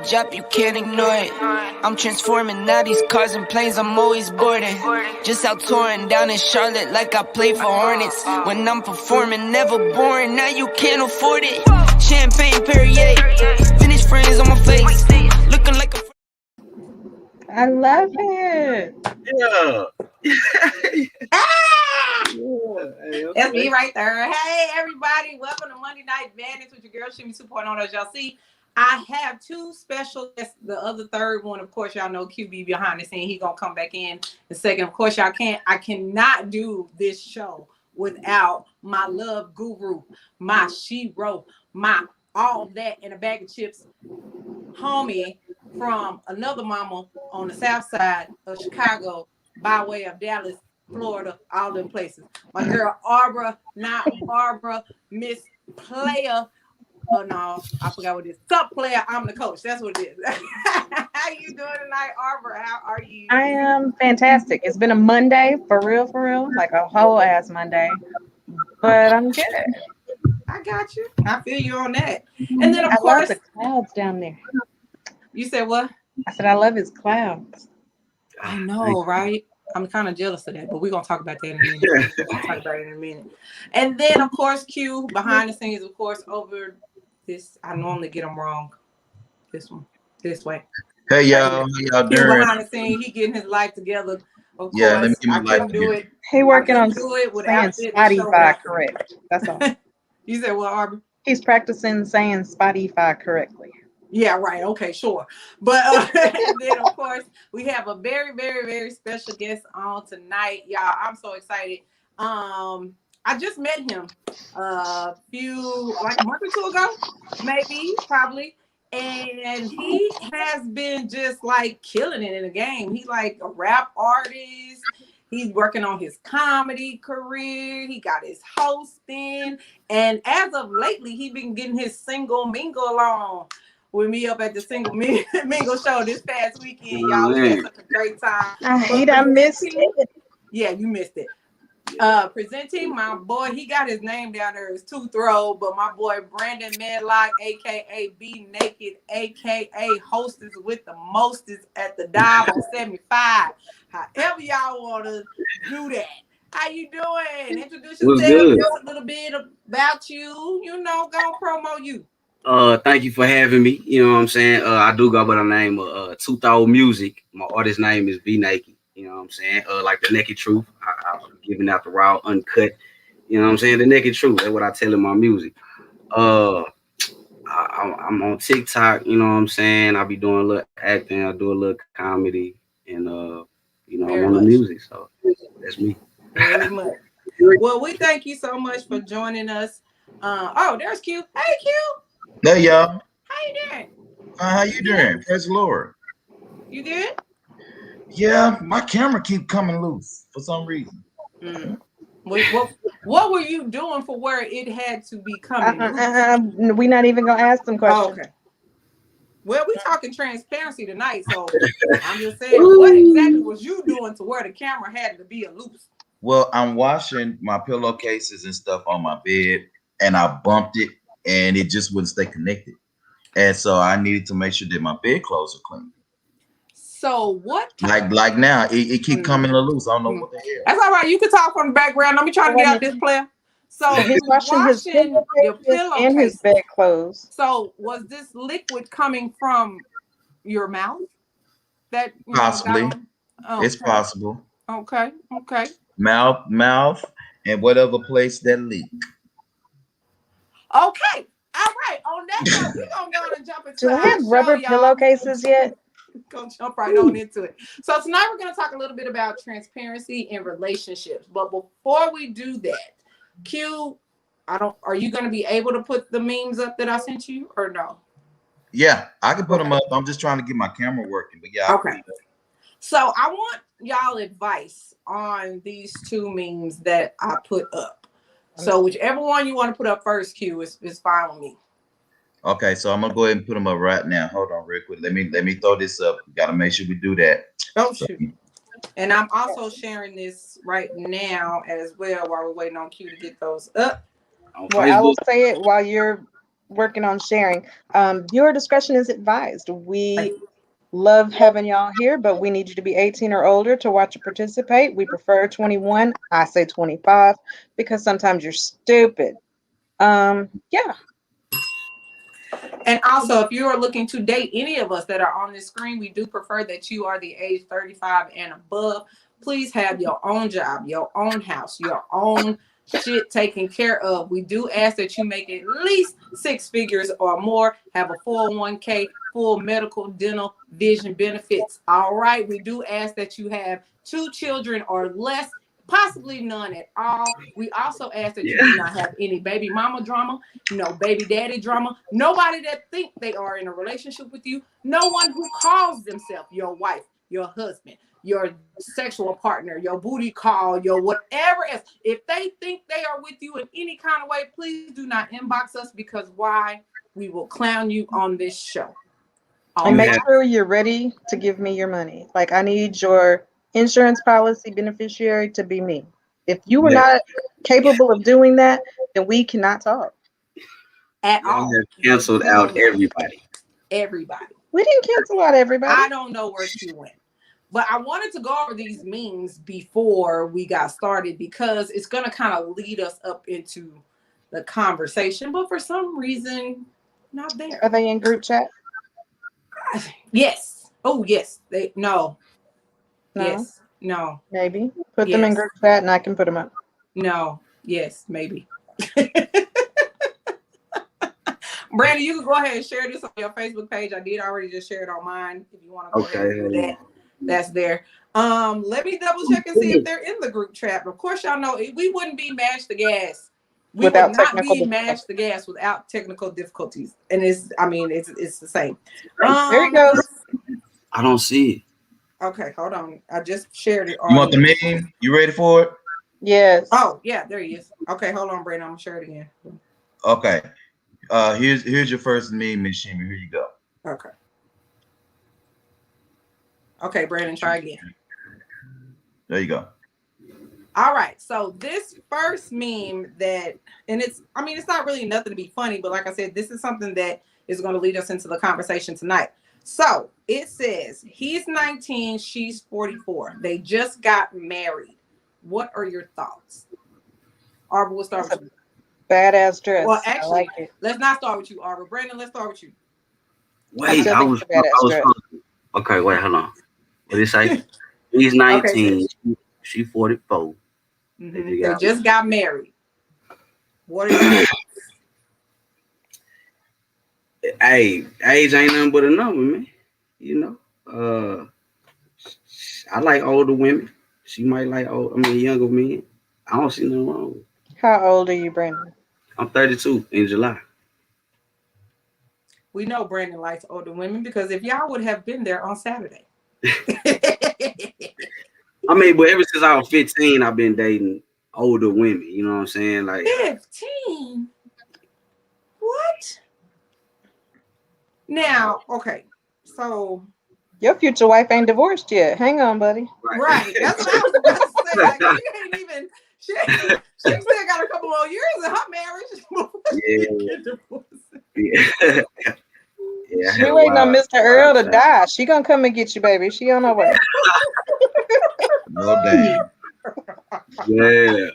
drop, you can't ignore it. I'm transforming now these cars and planes, I'm always boarding. Just out touring down in Charlotte like I play for Hornets. When I'm performing, never boring, now you can't afford it. Champagne Perrier, finish friends on my face, looking like a... I love it. Yeah. That's me right there. Hey, everybody. Welcome to Monday Night Madness with your girl, Shimmy 2.0. As y'all see, I have two special guests. The other third one, of course, y'all know QB behind the scene. He going to come back in a second. Of course, I cannot do this show without my love guru, my shero, my all that in a bag of chips homie from another mama on the south side of Chicago by way of Dallas, Florida, all them places. My girl Arbra, not Barbara, Miss Player. Oh no, I forgot what it is. Sup player, I'm the coach. That's what it is. How you doing tonight, Arbra? How are you? I am fantastic. It's been a Monday, for real, like a whole ass Monday. But I'm good. I got you. I feel you on that. And then of I course love the clouds down there. You said what? I said I love his clouds. I know, right? I'm kind of jealous of that, but we're gonna talk about that in a minute. And then, of course, Q behind the scenes, of course, over this. I normally get them wrong. This one, this way. Hey y'all, how y'all Q doing? behind the scenes, he getting his life together. Of Yeah, course, let me get my I life couldn't do together. it. He working on do it saying without Spotify correct. That's all. You said what, Arbor? He's practicing saying Spotify correctly. Yeah, right. Okay, sure. But and then, of course, we have a very, very, very special guest on tonight, y'all. I'm so excited. I just met him a month or two ago, maybe, probably. And he has been just like killing it in the game. He's like a rap artist. He's working on his comedy career. He got his hosting. And as of lately, he's been getting his single mingle on with me up at the single mingle show this past weekend, y'all. We had such a great time. I missed it. Yeah, you missed it. Presenting my boy, he got his name down there as Two Throw, but my boy Brandon Medlock, aka Be Naked, aka Hostess with the Mostest at the dive on 75. However y'all want to do that. How you doing? Introduce yourself, just a little bit about you. You know, go promo you. Thank you for having me. You know what I'm saying? I do go by the name of 2000 Music. My artist name is Be Naked. You know what I'm saying? Like the naked truth. I'm giving out the raw, uncut. You know what I'm saying? The naked truth. That's what I tell in my music. I'm on TikTok. You know what I'm saying? I'll be doing a little acting. I do a little comedy, and I'm on the music. So that's me. Very much. Well, we thank you so much for joining us. There's Q. Hey, Q. Hey y'all. How you doing? How you doing? Praise the Lord. You good? Yeah, my camera keep coming loose for some reason. What were you doing for where it had to be coming? We're not even gonna ask them questions. Okay. Well, we talking transparency tonight, so I'm just saying, what exactly was you doing to where the camera had to be loose? Well, I'm washing my pillowcases and stuff on my bed, and I bumped it, and it just wouldn't stay connected. And so I needed to make sure that my bedclothes are clean. So what? Like now, it keep coming loose. I don't know what the hell. That's all right. You can talk from the background. Let me try to get out this player. So he's washing his pillowcases and his bedclothes. So was this liquid coming from your mouth? That possibly. It's possible. Okay. Mouth, and whatever place that leak. Okay. All right. On that note, we're gonna go and jump into Do we have rubber pillowcases yet? Go jump right on into it. So tonight we're going to talk a little bit about transparency in relationships. But before we do that, Q, are you going to be able to put the memes up that I sent you or no? Yeah, I can put them up. I'm just trying to get my camera working. But yeah. Okay. So I want y'all advice on these two memes that I put up. So whichever one you want to put up first, Q, is fine with me. Okay, so I'm gonna go ahead and put them up right now. Hold on, real quick. Let me throw this up. Got to make sure we do that. Oh shoot! And I'm also sharing this right now as well while we're waiting on Q to get those up. Well, I will say it while you're working on sharing. Your discretion is advised. Thank We you. love having y'all here, but we need you to be 18 or older to watch or participate. We prefer 21. I say 25 because sometimes you're stupid. Yeah. And also, if you are looking to date any of us that are on this screen, we do prefer that you are the age 35 and above. Please have your own job, your own house, your own shit taken care of. We do ask that you make at least 6 figures or more, have a 401k, full medical, dental, vision benefits. All right. We do ask that you have 2 children or less, possibly none at all. We also ask that you do not have any baby mama drama, no baby daddy drama, nobody that think they are in a relationship with you, no one who calls themselves your wife, your husband, your sexual partner, your booty call, your whatever else. If they think they are with you in any kind of way, please do not inbox us, because why? We will clown you on this show. And make sure you're ready to give me your money. Like, I need your insurance policy beneficiary to be me. If you were not capable of doing that, then we cannot talk. At all. Have canceled out everybody. Everybody. We didn't cancel out everybody. I don't know where she went. But I wanted to go over these memes before we got started, because it's going to kind of lead us up into the conversation. But for some reason, not there. Are they in group chat? Yes. Oh, yes. No. Yes. No. Maybe. Put them in group chat and I can put them up. No. Yes. Maybe. Brandon, you can go ahead and share this on your Facebook page. I did already just share it on mine. If you want to go ahead and do that, that's there. Let me double check and see if they're in the group chat. Of course, y'all know we wouldn't be Mash the Gas. We would not be Mash the Gas without technical difficulties. And it's the same. There it goes. I don't see it. Okay, hold on. I just shared it. You want the meme? You ready for it? Yes. Oh, yeah, there he is. Okay, hold on, Brandon. I'm gonna share it again. Okay. Here's your first meme, Miss Shimmy. Here you go. Okay. Okay, Brandon, try again. There you go. All right. So this first meme it's not really nothing to be funny, but like I said, this is something that is going to lead us into the conversation tonight. So it says he's 19, she's 44. They just got married. What are your thoughts? Arbor, we'll start with you. Badass dress. Well, actually, let's not start with you, Arbor. Brandon, let's start with you. Wait, I was okay, wait, hold on. What did he say? He's 19, okay, she's 44. Mm-hmm. They just got married. What are your thoughts? Hey, age ain't nothing but a number, man. You know, I like older women. She might like younger men. I don't see nothing wrong with it. How old are you, Brandon? I'm 32 in July. We know Brandon likes older women because if y'all would have been there on Saturday. But ever since I was 15, I've been dating older women. You know what I'm saying? Like 15? What? Now, okay. So your future wife ain't divorced yet. Hang on, buddy. Right. That's what I was about to say. Like, she still got a couple more years in her marriage. Yeah. Yeah, she waiting on Mr. Earl to die. She gonna come and get you, baby. She on her way. No damn. Yeah.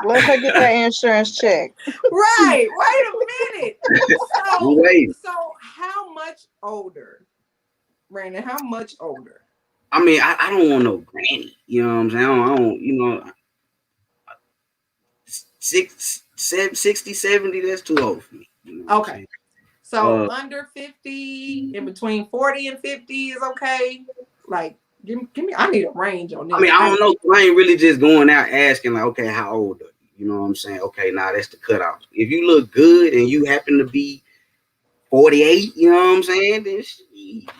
Let her get that insurance check. Right. Wait a minute. So how much older, Brandon? How much older? I don't want no granny. You know what I'm saying? I don't 60, 70, that's too old for me. You know okay. So under 50, in between 40 and 50 is okay. Like, give me. I need a range on this. I don't know. I ain't really just going out asking like, okay, how old are you? You know what I'm saying? Okay, that's the cutoff. If you look good and you happen to be 48, you know what I'm saying? Then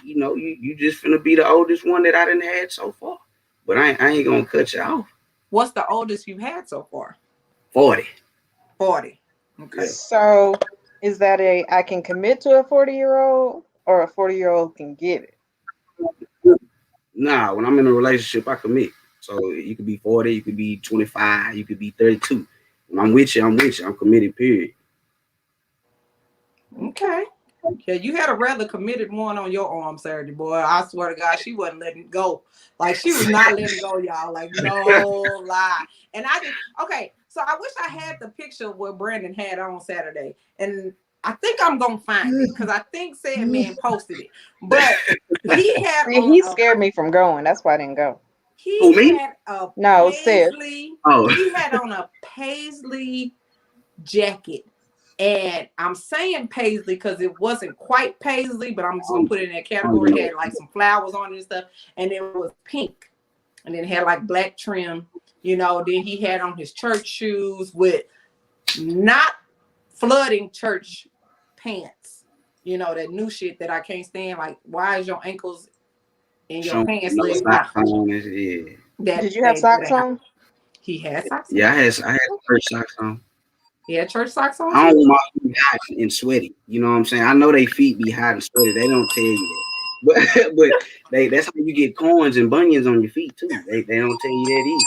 you just finna be the oldest one that I done had so far. But I ain't gonna cut you off. What's the oldest you've had so far? 40. 40. Okay. So is that I can commit to a 40-year-old or a 40-year-old can get it? Nah, when I'm in a relationship, I commit. So you could be 40, you could be 25, you could be 32. When I'm with you, I'm with you. I'm committed, period. Okay. Yeah, you had a rather committed one on your arm Saturday, boy. I swear to God, she wasn't letting go. Like she was not letting go, y'all. Like no lie. And I just So I wish I had the picture of what Brandon had on Saturday, and I think I'm gonna find it because I think said man posted it. But he had See, he scared me from going. That's why I didn't go. Who, me? Had a No, sis. paisley. Oh. He had on a paisley jacket. And I'm saying paisley because it wasn't quite paisley, but I'm just gonna put it in that category. It had like some flowers on it and stuff, and it was pink, and then it had like black trim, you know. Then he had on his church shoes with not flooding church pants, you know, that new shit that I can't stand. Like, why is your ankles in your pants? No Not yeah. Did you have socks on? He had socks on. Yeah, I had church socks on. He had church socks on. I don't want my feet hot and sweaty. You know what I'm saying? I know they feet be hot and sweaty. They don't tell you that. But that's how you get corns and bunions on your feet too. They don't tell you that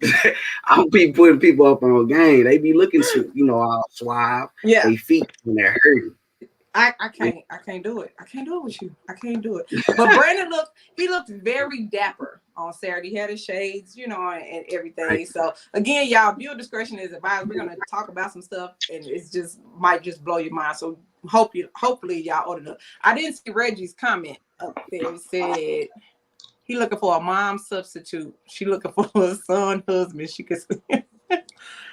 either. I don't be putting people up on game. They be looking, all suave. Yeah. They feet when they're hurting. I can't do it. I can't do it with you. I can't do it. But Brandon looked very dapper on Saturday. He had his shades, and everything. Right. So again, y'all, viewer discretion is advised. We're gonna talk about some stuff, and it's might just blow your mind. So hopefully y'all ordered up. I didn't see Reggie's comment up there. It said he looking for a mom substitute. She looking for a son husband. She could.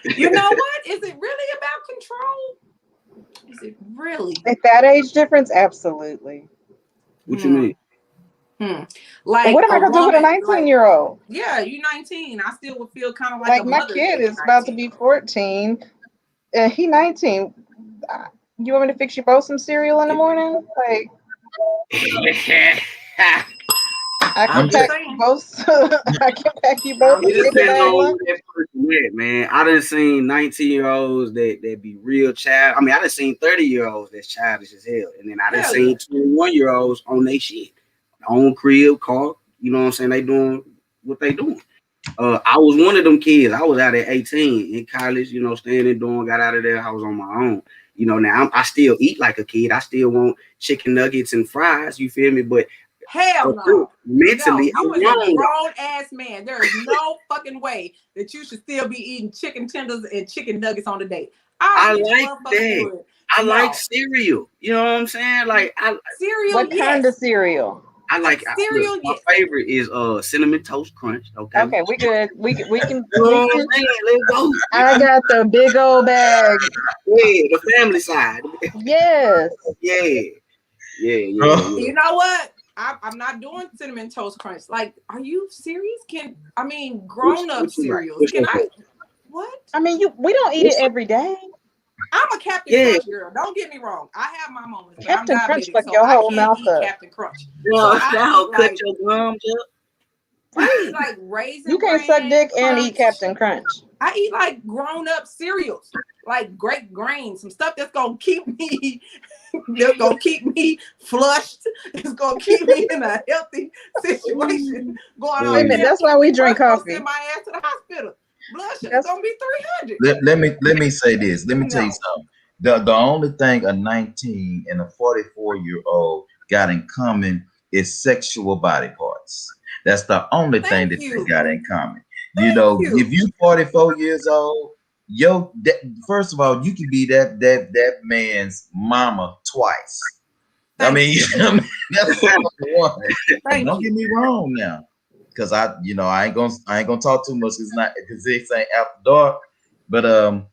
You know what? Is it really about control? Is it really? At that age difference, absolutely. What you mean? Like, what am I gonna do with a 19-year-old? Yeah, you 19. I still would feel kind of like my kid is about to be 14, and he 19. You want me to fix you both some cereal in the morning? Like, I can pack you both. I can pack you both. Man, I done seen 19-year-olds that be real child. I mean, I done seen 30-year-olds that's childish as hell, and then I done seen 21-year-olds on their shit, on crib, car. You know what I'm saying? They doing what they doing. I was one of them kids. I was out at 18 in college. Staying and doing. Got out of there. I was on my own. Now I still eat like a kid. I still want chicken nuggets and fries. You feel me? But hell no. Mentally, you was a grown ass man. There is no fucking way that you should still be eating chicken tenders and chicken nuggets on the date. I like that. I like cereal. You know what I'm saying? Like cereal. What kind of cereal? I like cereal. My favorite is Cinnamon Toast Crunch. Okay, we good. We can. Let's go. I got the big old bag. Yeah, the family side. Yes. Yeah. You know what? I'm not doing Cinnamon Toast Crunch. Like, are you serious? Grown up cereals. Can I? What? I mean, we don't eat it every day. I'm a Captain Crunch girl. Don't get me wrong. I have my moments. Captain Crunch, fuck your whole mouth up. Captain Crunch. That'll cut your gums up. I eat like raisin. You can't suck dick and eat Captain Crunch. I eat like grown up cereals, like great grains, some stuff that's gonna keep me. That's gonna keep me flushed. It's gonna keep me in a healthy situation going on. That's why we drink coffee. Send my ass to the hospital. Blood sugar's gonna be 300. Let me say this. Let me tell you something. The only thing a 19 and a 44-year-old got in common is sexual body parts. That's the only thing that they got in common. If you 44 years old, first of all, you can be that man's mama twice. I mean, that's one. Don't get me wrong now. Because I ain't gonna talk too much. Because it's ain't after dark. But we gonna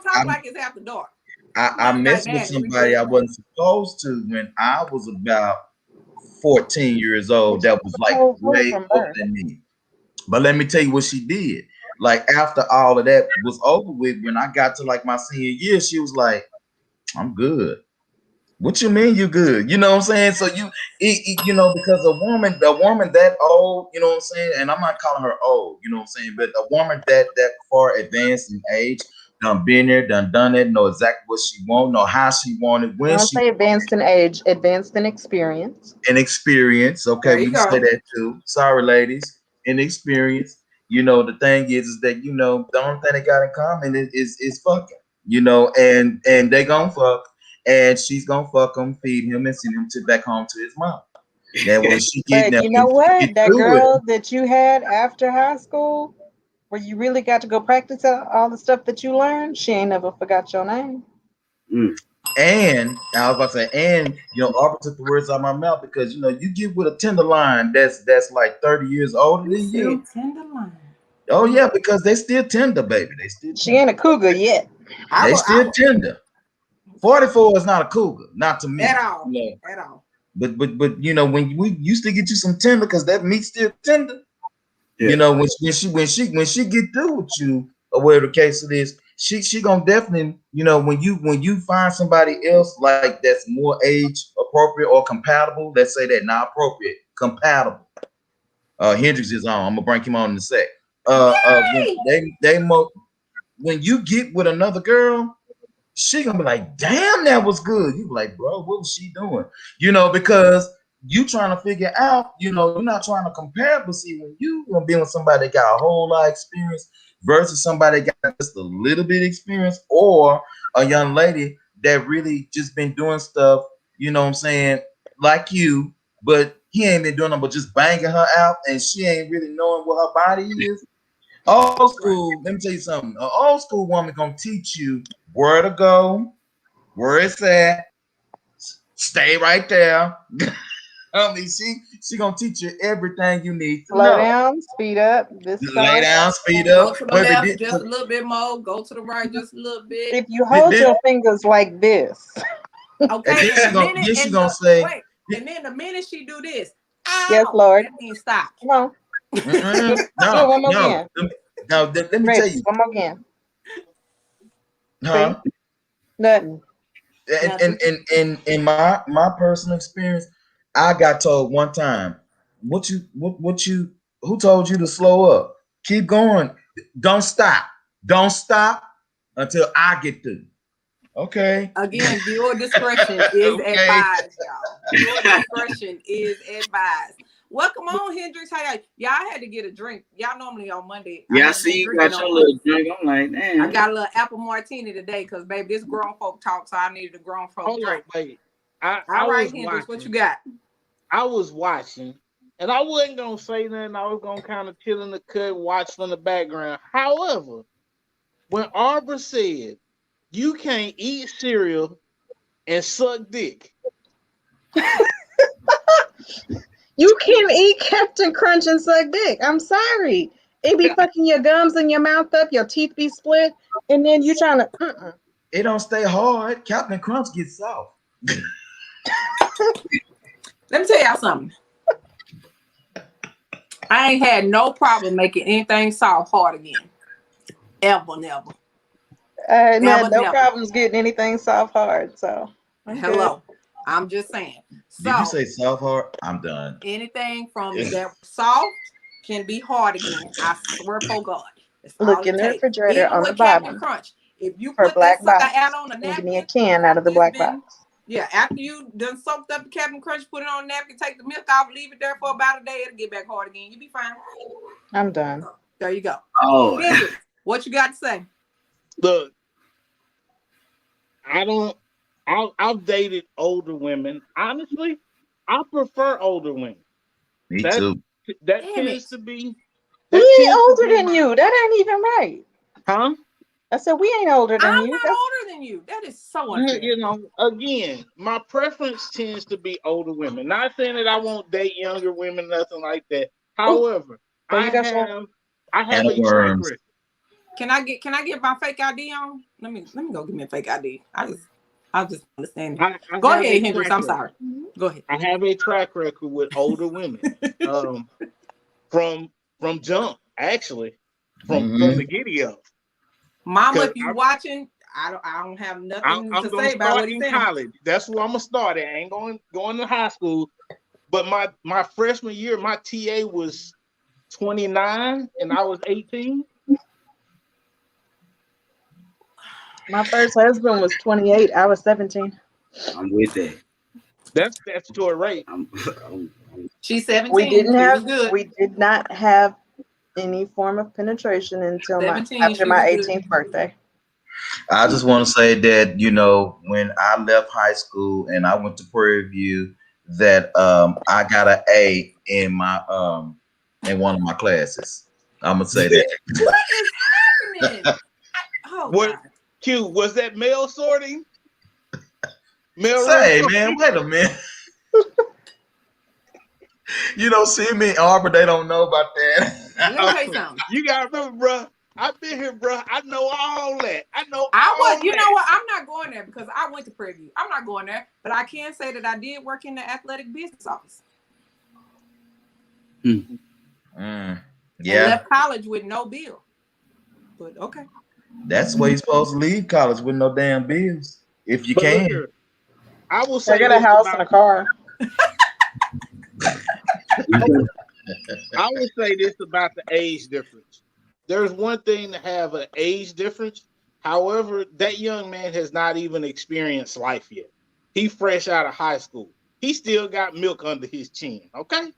talk like it's after dark. I messed with somebody I wasn't supposed to when I was about 14 years old. That was like way older than me. But let me tell you what she did. Like after all of that was over with, when I got to like my senior year, she was like, "I'm good." What you mean you good? You know what I'm saying? So because a woman that old, you know what I'm saying? And I'm not calling her old, you know what I'm saying? But a woman that far advanced in age, been there, done it, know exactly what she want, know how she want it, when she say advanced in age, advanced in experience. In experience, okay, we can say that too. Sorry, ladies, in experience. The thing is that the only thing they got in common is fucking. you know, and they gonna fuck, and she's gonna fuck him, feed him, and send him back home to his mom. Then when she get But now, you when know she what? get That through it, girl that you had after high school, where you really got to go practice all the stuff that you learned, she ain't never forgot your name. and I was about to say, and you know, Arbor took the words out of my mouth because you know, you get with a tenderloin that's like 30 years older than you. Tenderloin. Oh yeah, because they still tender, baby. They still She ain't a cougar yet. they still tender. 44 is not a cougar, not to me. At all. You know? At all. But you know, when we used to get you some tender because that meat's still tender. Yeah. You know, when she get through with you, or whatever the case it is, she gonna definitely, you know, when you find somebody else like that's more age appropriate or compatible, let's say that, not appropriate, compatible. Hendrix is on. I'm gonna bring him on in a sec. When you get with another girl, she gonna be like, damn, that was good. You be like, bro, what was she doing? You know, because you trying to figure out, you know, you're not trying to compare, but see, when you gonna be with somebody that got a whole lot of experience versus somebody that got just a little bit of experience, or a young lady that really just been doing stuff, you know what I'm saying, like you, but he ain't been doing them, but just banging her out, and she ain't really knowing what her body is. Old school, let me tell you something. An old school woman gonna teach you where to go, where it's at. Stay right there. I mean, she gonna teach you everything you need to Slow know. down, speed up. Lay down, speed up. Go to the left just a little bit more. Go to the right just a little bit. If you hold your fingers like this. Okay, and then she gonna say, wait, and then the minute she do this, ow, yes, Lord. That means stop. Come on. No, one more again. No, let me tell you. One more again. Huh? See? Nothing. And in my personal experience, I got told one time, who told you to slow up? Keep going. Don't stop. Don't stop until I get through. Okay. Again, your discretion is advised, y'all. Your discretion is advised. Welcome on, Hendrix. How y'all had to get a drink. Y'all normally on Monday. Yeah, I see you got your little drink. I'm like, damn. I got a little apple martini today because, baby, this grown folk talk, so I needed a grown folk drink. Wait. All right, Hendrix, what you got? I was watching, and I wasn't gonna say nothing. I was gonna kind of chill in the cut, watch from the background. However, when Arbor said you can't eat cereal and suck dick. You can eat Captain Crunch and suck dick. I'm sorry. It be fucking your gums and your mouth up, your teeth be split, and then you trying to. It don't stay hard. Captain Crunch gets soft. Let me tell y'all something. I ain't had no problem making anything soft hard again. Ever, never. No problems getting anything soft hard. So hello. I'm just saying. So, did you say soft hard? I'm done. Anything from that soft can be hard again. I swear for God. Look in the refrigerator on the bottom. Crunch. If you for put black that box, out on a napkin, give me a can out of the black box. Yeah, after you done soaked up the Captain Crunch, put it on a napkin, take the milk off, leave it there for about a day, it'll get back hard again. You be fine. I'm done. There you go. Oh, Hendrix, what you got to say? Look, I've dated older women. Honestly, I prefer older women. Me too. That tends to be. We ain't older than you. That ain't even right. Huh? I said we ain't older than you. I'm not older than you. That is so unfair. You know, again, my preference tends to be older women. Not saying that I won't date younger women, nothing like that. However, I have a track record. Can I get my fake ID on? Let me go get me a fake ID. I just understand. Go ahead, Hendrix. I'm sorry. Go ahead. I have a track record with older women. From jump, actually. From the giddy up. Mama, if you watching, I don't have nothing to say about what he's saying. College. That's where I'm gonna start at. I ain't going to high school. But my freshman year, my TA was 29 and I was 18. My first husband was 28. I was 17. I'm with that. That's statutory rape. She's 17. We did not have any form of penetration until after my 18th birthday. I just want to say that, you know, when I left high school and I went to Prairie View, that I got an A in one of my classes. I'm gonna say that. What is happening? What God. Q, was that mail sorting? Mail Say, room man, wait a minute. You don't see me in Arbor, they don't know about that. Let me tell you something. You gotta remember, bro. I've been here, bro. I know all that. You know what? I'm not going there because I went to Prairie View. I'm not going there, but I can say that I did work in the athletic business office. Yeah. And left college with no bill. But okay. That's where you're supposed to leave college with no damn bills. If you can. Here, I will say I got a house and a car. I will say this about the age difference. There's one thing to have an age difference. However, that young man has not even experienced life yet. He fresh out of high school. He still got milk under his chin. Okay.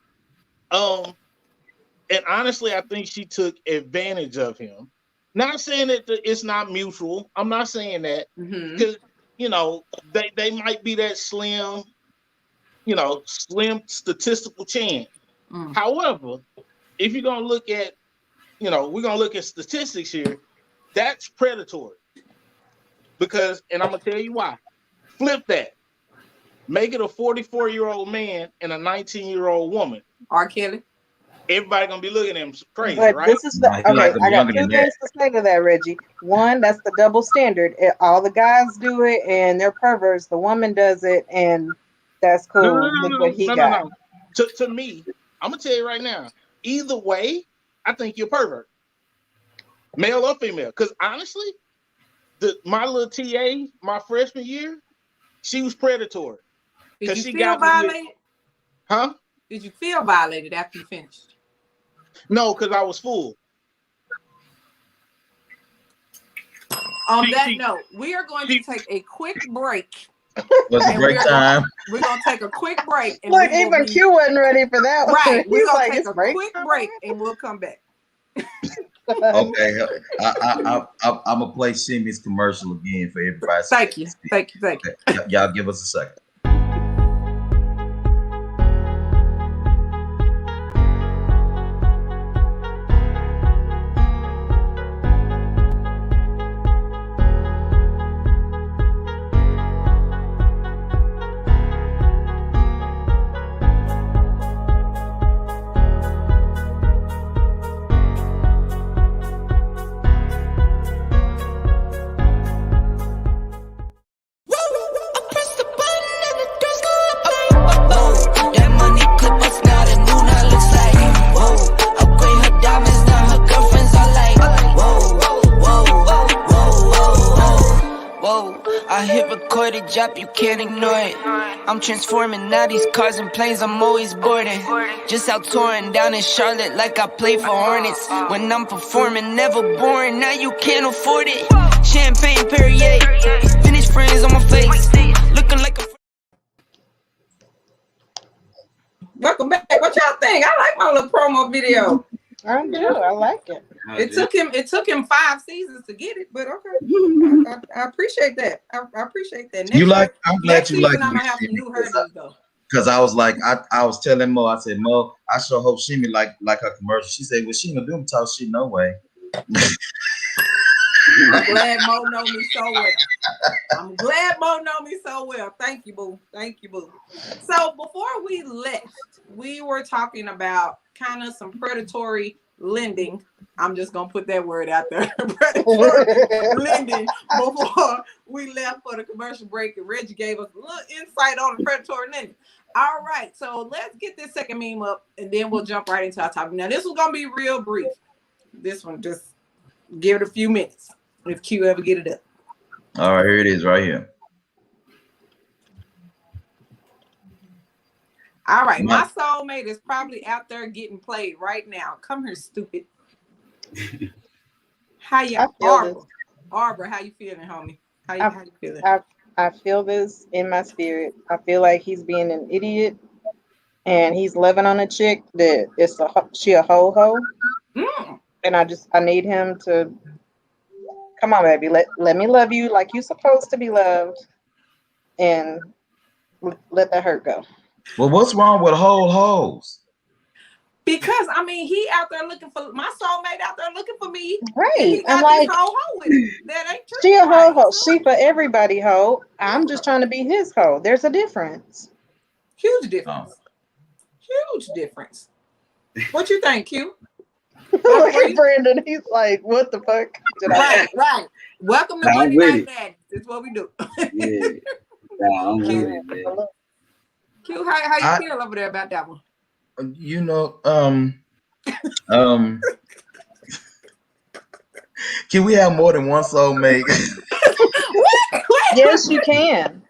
And honestly, I think she took advantage of him. Not saying that it's not mutual. I'm not saying that because you know they might be that slim statistical chance. However, if you're gonna look at, we're gonna look at statistics here, that's predatory. Because, and I'm gonna tell you why. Flip that. Make it a 44-year-old man and a 19-year-old woman. R. Kelly. Everybody gonna be looking at him crazy, but right? This is the okay. I got two things to say to that, Reggie. One, that's the double standard. All the guys do it, and they're perverts. The woman does it, and that's cool. Look what he got. To me, I'm gonna tell you right now. Either way, I think you're a pervert, male or female. Because honestly, my little TA, my freshman year, she was predatory. Did you feel violated? Huh? Did you feel violated after you finished? No, because I was full. On that note, we are going to take a quick break. Was a great time. We're going to take a quick break. And look, even Q wasn't ready for that one. Right. We're going to take a quick break and we'll come back. Okay. I'm going to play Shimmy's commercial again for everybody. Thank you. Okay. Y'all give us a second. Drop, you can't ignore it. I'm transforming now these cars and planes, I'm always boarding. Just out touring down in Charlotte like I play for Hornets. When I'm performing, never boring, now you can't afford it. Champagne Perrier, finished friends on my face, looking like a... Welcome back. What y'all think? I like my little promo video. I do. I like it. It took him 5 seasons to get it, but okay. I appreciate that. I appreciate that. I'm glad you like it. I'm gonna have some new hurdles though. Because I was like, I was telling Mo, I said, Mo, I sure hope Shimmy like her commercial. She said, well, she gonna do them talk shit no way. I'm glad Mo know me so well. Thank you, boo. So before we left, we were talking about kind of some predatory lending. I'm just gonna put that word out there. Predatory lending before we left for the commercial break, and Reggie gave us a little insight on the predatory lending. All right, so let's get this second meme up, and then we'll jump right into our topic. Now, this was gonna be real brief. This one, just give it a few minutes if Q ever get it up. All right, here it is, right here. All right, my soulmate is probably out there getting played right now. Come here, stupid. How you, Arbor? How you feeling, homie? How you feeling? I feel this in my spirit. I feel like he's being an idiot, and he's loving on a chick that she a ho-ho. And I need him to Come on, baby. Let me love you like you supposed to be loved, and let that hurt go. Well, what's wrong with whole hoes? Because I mean, he out there looking for my soulmate out there looking for me. Right. And he got this whole hoe with him. That ain't true. She a hoe hoe. She for everybody hoe. I'm just trying to be his hoe. There's a difference. Huge difference. Huge difference. What you think, Q? Look at Brandon. He's like, what the fuck? Right. Welcome to Monday Night Madness. That's what we do. Yeah. Nah, I'm with it, man. Q, how you feel over there about that one? You know, can we have more than one soulmate? Yes, you can.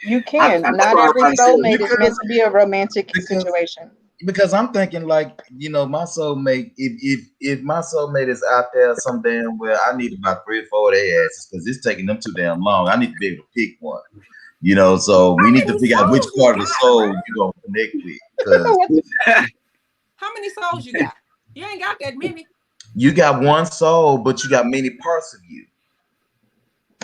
You can. Not every soulmate is meant to be a romantic situation. Because I'm thinking, like, you know, my soulmate. If my soulmate is out there some damn well, I need about 3 or 4 of their asses because it's taking them too damn long. I need to be able to pick one. You know, so we need to figure out which part of the soul you gonna connect with. How many souls you got? You ain't got that many. You got one soul, but you got many parts of you.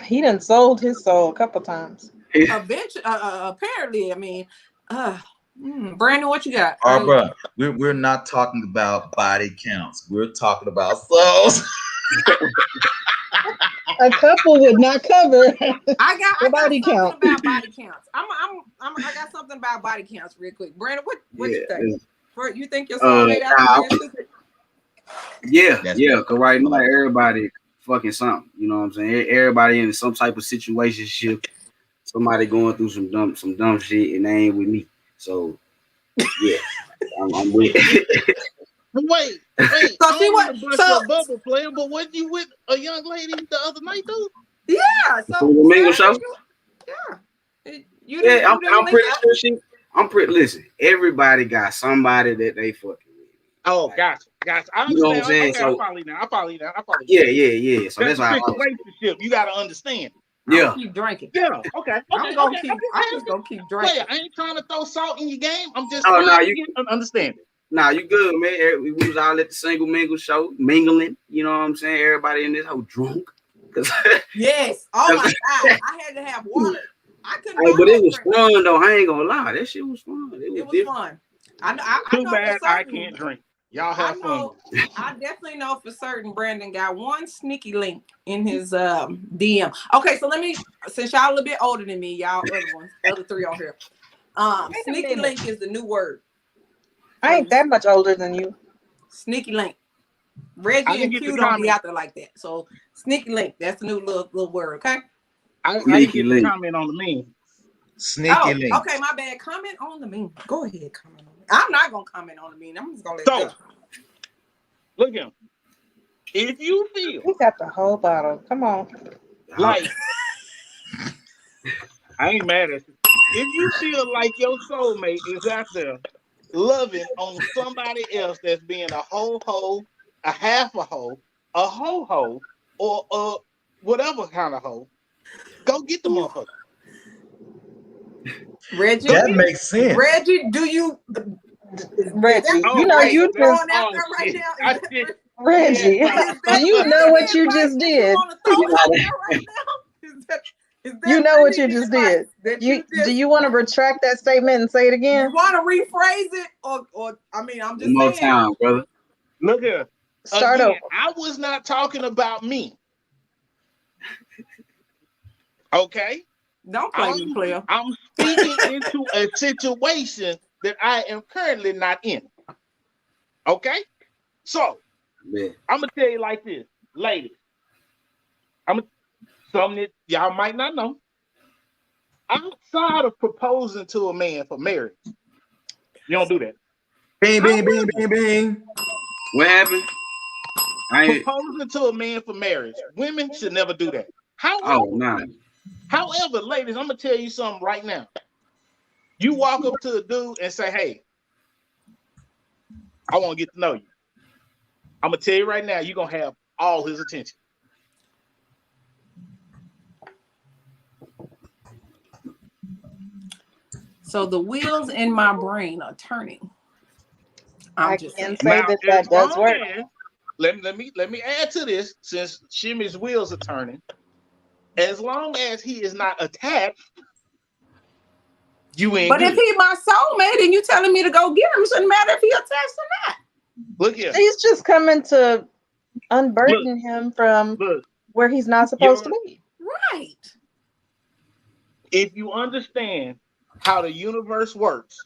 He done sold his soul a couple times. Eventually, apparently, I mean, Brandon, what you got? Barbara, we're not talking about body counts. We're talking about souls. A couple would not cover. I got body count. About body counts. I got something about body counts real quick. Brandon, what you think? You think your soulmate out there? Yeah, because right now everybody fucking something. You know what I'm saying? Everybody in some type of situationship. Somebody going through some dumb shit, and they ain't with me. So yeah, I'm with it. Wait. So see what? So bubble player, but wasn't you with a young lady the other night, though? Yeah. So the Mingle show. Yeah. I'm pretty sure I'm pretty. Listen, everybody got somebody that they fucking with. Oh, gotcha. I understand. You know what I'm saying? Okay, So, I follow you now. Yeah. So that's why relationship. You got to understand. Yeah. Keep drinking. Yeah. Okay. I'm just gonna keep drinking. Wait, I ain't trying to throw salt in your game. I'm just understand it. Nah, you good, man. We was all at the Single Mingle show, mingling. You know what I'm saying? Everybody in this whole drunk. Yes. Oh my God. I had to have water. I couldn't. But it was fun though. I ain't gonna lie. That shit was fun. It was fun. I Too know bad I can't drink. Y'all have fun. I definitely know for certain Brandon got one sneaky link in his DM. Okay, so since y'all a little bit older than me, y'all other three on here. Sneaky link is the new word. I ain't that much older than you. Sneaky link. Reggie and Q don't be out there like that. So sneaky link, that's the new little word, okay? I didn't get to comment on the meme. Sneaky link. Okay, my bad. Comment on the meme. Go ahead, comment on it. I'm not gonna comment on the meme. I'm just gonna let it go. Look at him. If you feel he got the whole bottle. Come on. Like I ain't mad at you. If you feel like your soulmate is out there loving on somebody else that's being a ho, a half a ho, or whatever kind of hoe, go get the motherfucker. Reggie, that makes sense. Reggie, do you? Reggie, you know you just right now. Reggie, you know what you just did. You know what you just did. Do you want to retract that statement and say it again? You want to rephrase it, or I mean, I'm just one more time, brother. Look here. Start over. I was not talking about me. Okay. Don't play me, player. I'm speaking into a situation that I am currently not in. Okay? So, I'm going to tell you like this. Ladies, something that y'all might not know. Outside of proposing to a man for marriage, you don't do that. Bing, bing, bing, bing, bing. What happened? Proposing to a man for marriage. Women should never do that. However, ladies, I'm going to tell you something right now. You walk up to a dude and say, hey, I want to get to know you. I'm going to tell you right now, you're going to have all his attention. So the wheels in my brain are turning. I can say that does work. let me add to this, since Shimmy's wheels are turning. As long as he is not attached, you ain't But good. if he my soulmate and you telling me to go get him, it shouldn't matter if he attached or not. Look here. He's just coming to unburden him from where he's not supposed to be. Right. If you understand how the universe works,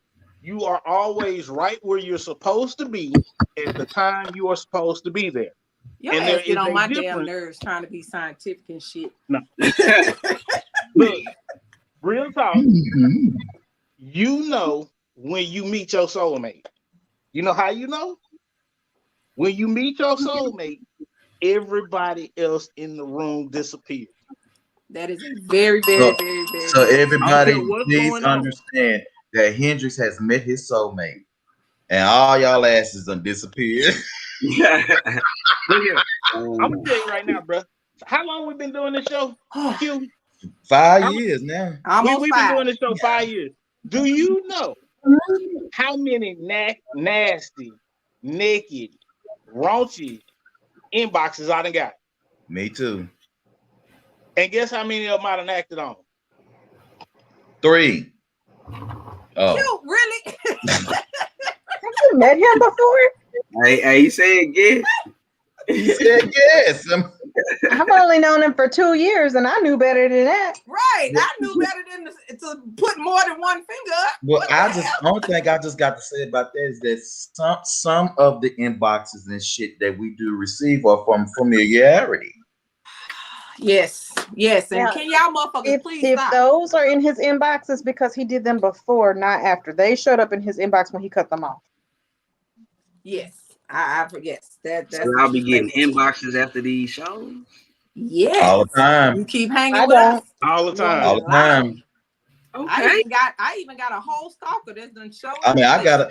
you are always right where you're supposed to be at the time you are supposed to be there. Your ass get on my damn nerves trying to be scientific and shit. No. Look, real talk. You know when you meet your soulmate. You know how you know? When you meet your soulmate, everybody else in the room disappears. That is a very, very, very, very. So everybody, what's please going on. understand that Hendrix has met his soulmate, and all y'all asses done disappeared. Look here. I'm gonna tell you right now, bro. How long we been doing this show? Q? 5 years now. We've been doing this show 5 years. Do you know how many nasty, naked, raunchy inboxes I done got? Me too. And guess how many of them I done acted on? 3. Oh. You really? Have you met him before? Hey, he said yes. He said yes. I've only known him for 2 years, and I knew better than that. Right, I knew better than to put more than one finger up. Well, only thing I just got to say about that is that some of the inboxes and shit that we do receive are from familiarity. Yes, and Now, can y'all motherfuckers please if stop? those are in his inbox, it's because he did them before, not after. They showed up in his inbox when he cut them off. Yes, I forget that. So I'll be getting inboxes after these shows. Yes, all the time. You keep hanging I with don't. us all the time. All the time. Okay. I even got a whole stalker that's done show. I mean, I got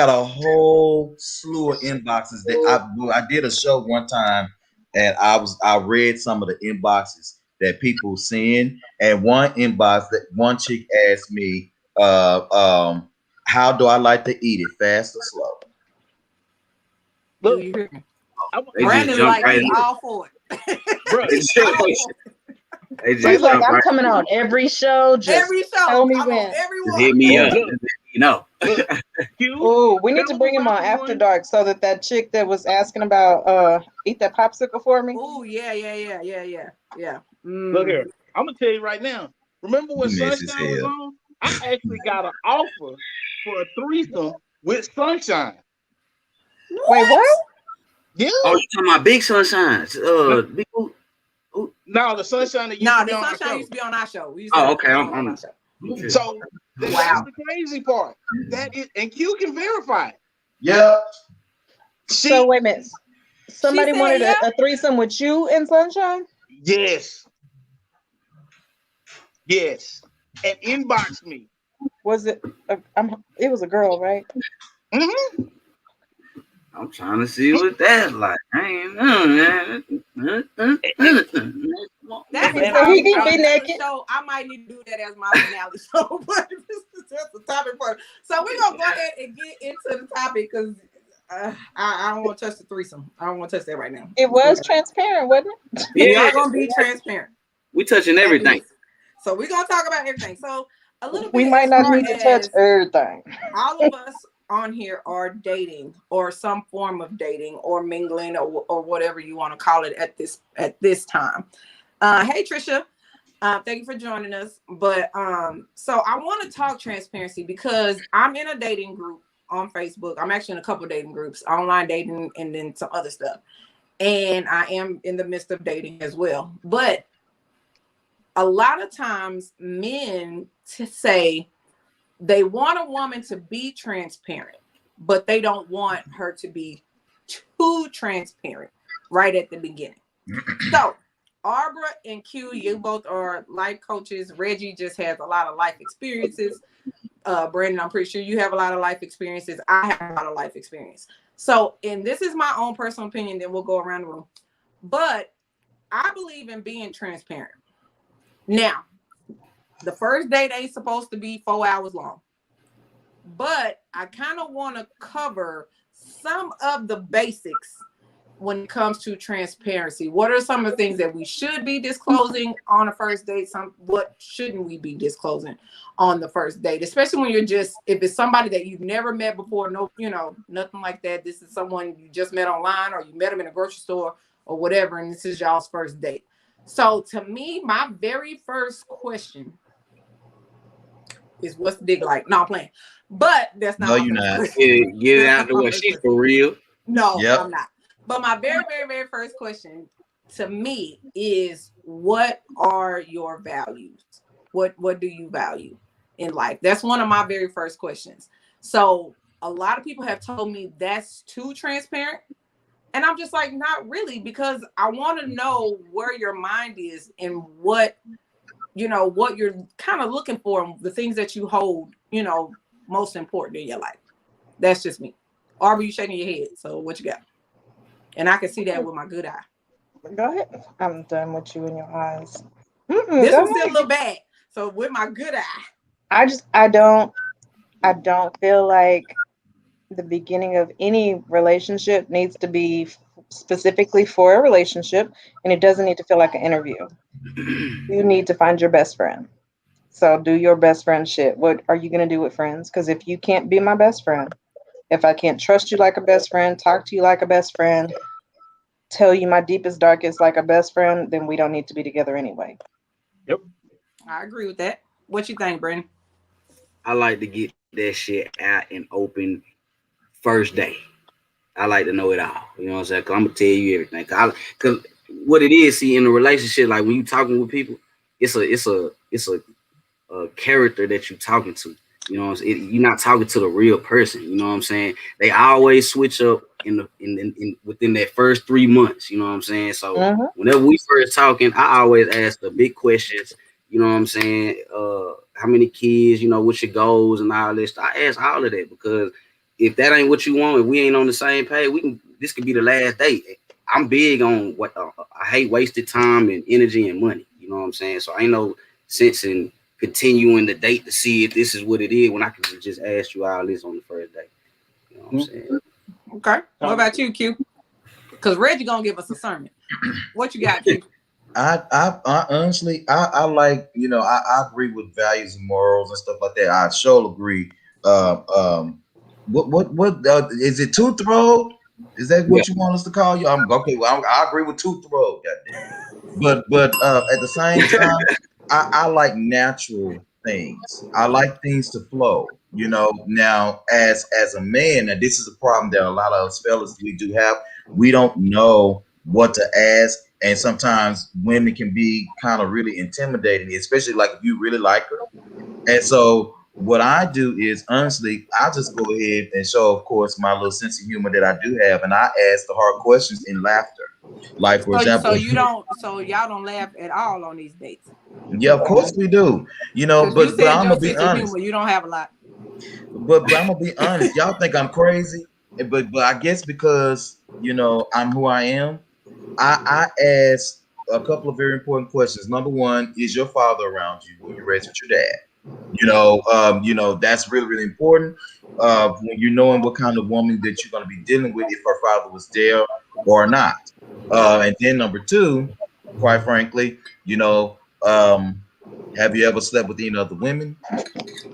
a whole slew of inboxes that I did a show one time, and I read some of the inboxes that people send, and one inbox that one chick asked me, how do I like to eat it, fast or slow? Look, Do you hear me? Brandon like he's all for it. Bro, He's like, I'm coming on every show. Just tell me when. Just hit me up. You know. Oh, we need to bring him on After Dark so that chick that was asking about eat that popsicle for me. Oh yeah. Look here. I'm gonna tell you right now. Remember when Sunshine was on? I actually got an offer for a threesome with Sunshine. Wait, what? Yeah. Oh, you talking about Big Sunshine? Big. No, the Sunshine that used to be on our show. Oh, okay. I'm on our show. So that's the crazy part. That is, and Q can verify it. Yeah. So wait a minute. Somebody wanted a threesome with you and Sunshine? Yes. And inbox me. Was it? It was a girl, right? Mm-hmm. I'm trying to see what that's like. I ain't know, man. That's he can be naked. So I might need to do that as my finale show, but this is just the topic for it. So we're gonna go ahead and get into the topic because I don't want to touch the threesome. I don't want to touch that right now. It was transparent, wasn't it? We are gonna be transparent. We touching everything. So we're gonna talk about everything. So a little bit. We might not need to touch everything. All of us on here are dating or some form of dating or mingling or whatever you want to call it at this time. Hey Trisha, thank you for joining us. But so I want to talk transparency because I'm in a dating group on Facebook. I'm actually in a couple of dating groups, online dating and then some other stuff. And I am in the midst of dating as well. But a lot of times men say they want a woman to be transparent, but they don't want her to be too transparent right at the beginning. So, Arbra and Q, you both are life coaches. Reggie just has a lot of life experiences. Brandon, I'm pretty sure you have a lot of life experiences. I have a lot of life experience. So, and this is my own personal opinion, then we'll go around the room. But I believe in being transparent. Now, the first date ain't supposed to be 4 hours long. But I kind of want to cover some of the basics when it comes to transparency? What are some of the things that we should be disclosing on a first date? What shouldn't we be disclosing on the first date? Especially when if it's somebody that you've never met before, no, nothing like that. This is someone you just met online, or you met them in a grocery store or whatever, and this is y'all's first date. So to me, my very first question is, what's the dick like? No, I'm playing. But that's not. No, you're not. Get it out the way. She's for real. No, yep. I'm not. But my very, very, very first question to me is, what are your values? What do you value in life? That's one of my very first questions. So a lot of people have told me that's too transparent. And I'm just like, not really, because I want to know where your mind is and what you're kind of looking for, the things that you hold, most important in your life. That's just me. Aubrey, you shaking your head. So what you got? And I can see that with my good eye. Go ahead. I'm done with you in your eyes. This one's still a little bad. So with my good eye. I don't feel like the beginning of any relationship needs to be specifically for a relationship, and it doesn't need to feel like an interview. You need to find your best friend. So do your best friend shit. What are you going to do with friends? Because if you can't be my best friend, if I can't trust you like a best friend, talk to you like a best friend, tell you my deepest, darkest like a best friend, then we don't need to be together anyway. Yep. I agree with that. What you think, Brandon? I like to get that shit out and open first day. I like to know it all. You know what I'm saying? Cause I'm gonna tell you everything. Cause what it is, see, in a relationship, like when you talking with people, it's a character that you're talking to. You know what I'm saying? You're not talking to the real person. You know what I'm saying? They always switch up in within that first 3 months. You know what I'm saying? So whenever we first talking, I always ask the big questions. You know what I'm saying? How many kids? What's your goals and all this? I ask all of that, because if that ain't what you want, if we ain't on the same page, this could be the last date. I'm big on what I hate wasted time and energy and money. You know what I'm saying? So I ain't no sense in continuing the date to see if this is what it is when I can just ask you all this on the first date. You know what I'm saying? Okay. What about you, Q? Because Reggie gonna give us a sermon. What you got, Q? I honestly, I like, I agree with values and morals and stuff like that. I sure agree. What is it? Tooth road? Is that what you want us to call you? I'm okay. Well, I agree with tooth road. Goddamn. But at the same time, I like natural things. I like things to flow. Now as a man, and this is a problem that a lot of us fellas we do have. We don't know what to ask, and sometimes women can be kind of really intimidating, especially like if you really like her. And so what I do is, honestly, I just go ahead and show, of course, my little sense of humor that I do have, and I ask the hard questions in laughter. Like, for example, so y'all don't laugh at all on these dates? Yeah, of course we do. But I'm gonna be honest. Humor, you don't have a lot. But I'm gonna be honest. Y'all think I'm crazy, but I guess because I'm who I am. I ask a couple of very important questions. Number one, is your father around you? Were you raised with your dad? That's really, really important. When you're knowing what kind of woman that you're going to be dealing with, if her father was there or not. And then number two, quite frankly, have you ever slept with any other women?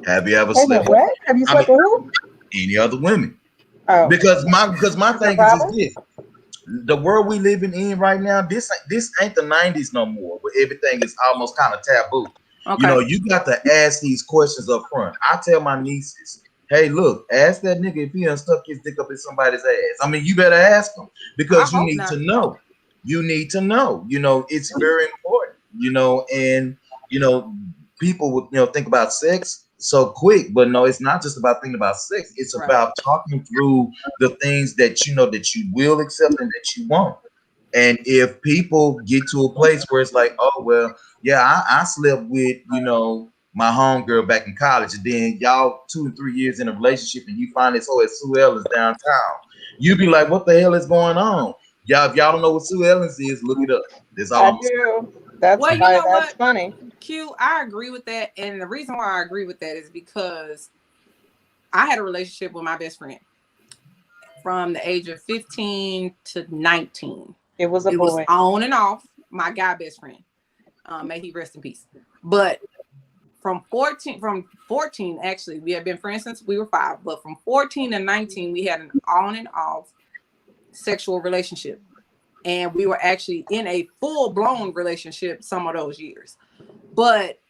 Have you ever slept with Have you slept with who? Any other women? Oh. Because my thing is this. The world we living in right now, this ain't the 90s no more, where everything is almost kind of taboo. Okay. You got to ask these questions up front. I tell my nieces, hey, look, ask that nigga if he done stuck his dick up in somebody's ass. I mean, you better ask him, because you need to know. You need to know. It's very important. And people would think about sex so quick, but no, it's not just about thinking about sex. It's about talking through the things that that you will accept and that you won't. And if people get to a place where it's like, oh well, yeah, I slept with my homegirl back in college, and then y'all 2 and 3 years in a relationship, and you find this at Sue Ellen's downtown, you be like, what the hell is going on? Y'all, if y'all don't know what Sue Ellen's is, look it up. That's all. I do. That's funny. Q, I agree with that. And the reason why I agree with that is because I had a relationship with my best friend. from the age of 15 to 19. It was a boy. Was on and off. My guy best friend. May he rest in peace. But from 14, actually, we had been friends since we were 5. But from 14 to 19, we had an on and off sexual relationship. And we were actually in a full-blown relationship some of those years. But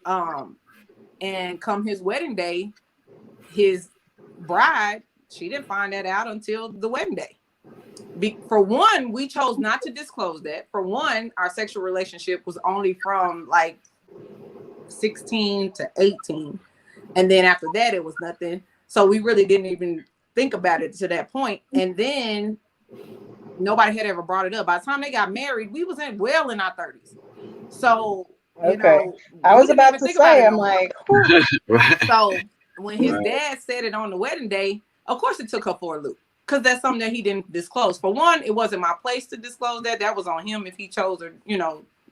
and come his wedding day, his bride, she didn't find that out until the wedding day. For one, we chose not to disclose that. For one, our sexual relationship was only from like 16 to 18. And then after that, it was nothing. So we really didn't even think about it to that point. And then nobody had ever brought it up. By the time they got married, we was well in our 30s. So, you know, I was about to say, I'm like, right. So when his dad said it on the wedding day, of course it took her for a loop. Because that's something that he didn't disclose. For one, it wasn't my place to disclose that. That was on him if he chose, or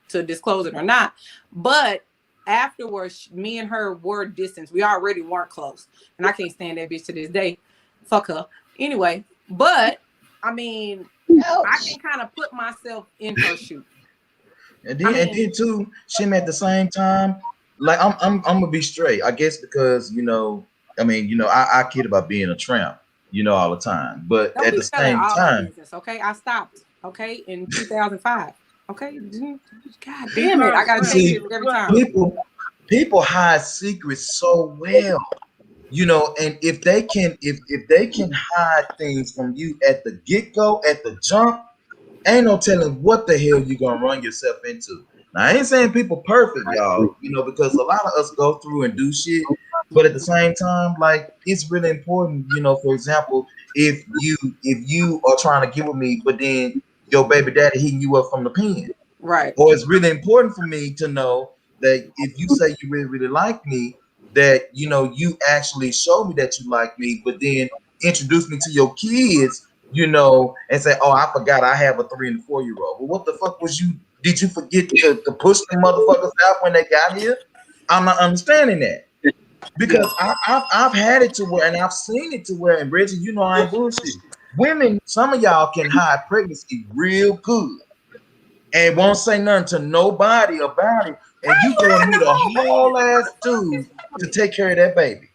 to disclose it or not. But afterwards, me and her were distant. We already weren't close, and I can't stand that bitch to this day. Fuck her. Anyway, but I mean, I can kind of put myself in her shoe. And then too, Shimmy, at the same time, like I'm gonna be straight. I guess because I kid about being a tramp. All the time. But Don't at the same time, business, okay? I stopped, okay, in 2005. Okay, God damn it! I gotta take it every time. People hide secrets so well, and if they can hide things from you at the get-go, at the jump, ain't no telling what the hell you gonna run yourself into. Now, I ain't saying people perfect, y'all, because a lot of us go through and do shit. But at the same time, like, it's really important, for example, if you are trying to get with me, but then your baby daddy hitting you up from the pen. Right. Or it's really important for me to know that if you say you really, really like me, that, you actually show me that you like me, but then introduce me to your kids, and say, oh, I forgot I have a 3 and 4-year-old. Well, what the fuck did you forget to push the motherfuckers out when they got here? I'm not understanding that. Because I've had it to where, and I've seen it to where, and Reggie, I ain't bullshit. Women, some of y'all can hide pregnancy real good and won't say nothing to nobody about it. And you gonna need a whole ass dude to take care of that baby.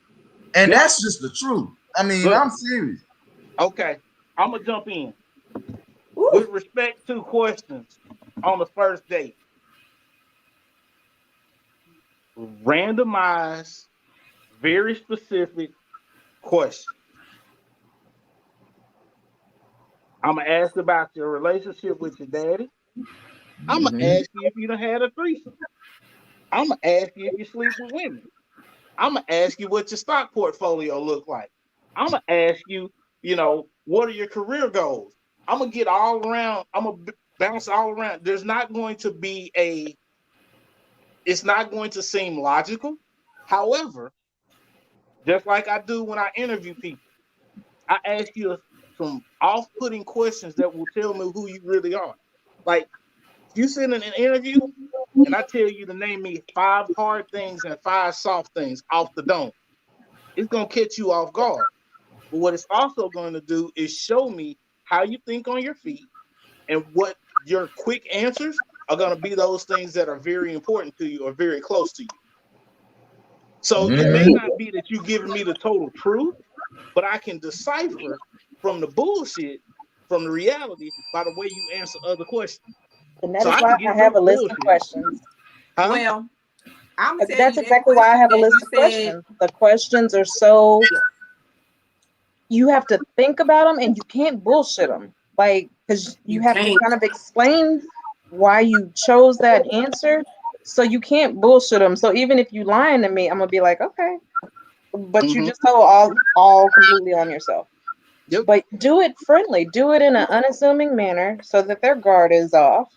And that's just the truth. I mean, I'm serious. Okay, I'm gonna jump in. With respect to questions on the first date, randomize very specific questions. I'm gonna ask about your relationship with your daddy. I'm gonna ask you if you done had a threesome. I'm gonna ask you if you sleep with women. I'm gonna ask you what your stock portfolio look like. I'm gonna ask you, what are your career goals? I'm gonna get all around. I'm gonna bounce all around. There's not going to be it's not going to seem logical. However, just like I do when I interview people, I ask you some off-putting questions that will tell me who you really are. Like, if you sit in an interview and I tell you to name me 5 hard things and 5 soft things off the dome, it's going to catch you off guard. But what it's also going to do is show me how you think on your feet and what your quick answers are going to be those things that are very important to you or very close to you. So it may not be that you're giving me the total truth, but I can decipher from the bullshit, from the reality, by the way you answer other questions. And that is why I have a list of questions. Huh? Well, that's exactly why I have a list of questions. The questions are so, you have to think about them and you can't bullshit them. Like, because you have to kind of explain why you chose that answer. So you can't bullshit them. So even if you lying to me, I'm gonna be like, okay, but you just told all completely on yourself. Yep. But do it friendly. Do it in an unassuming manner so that their guard is off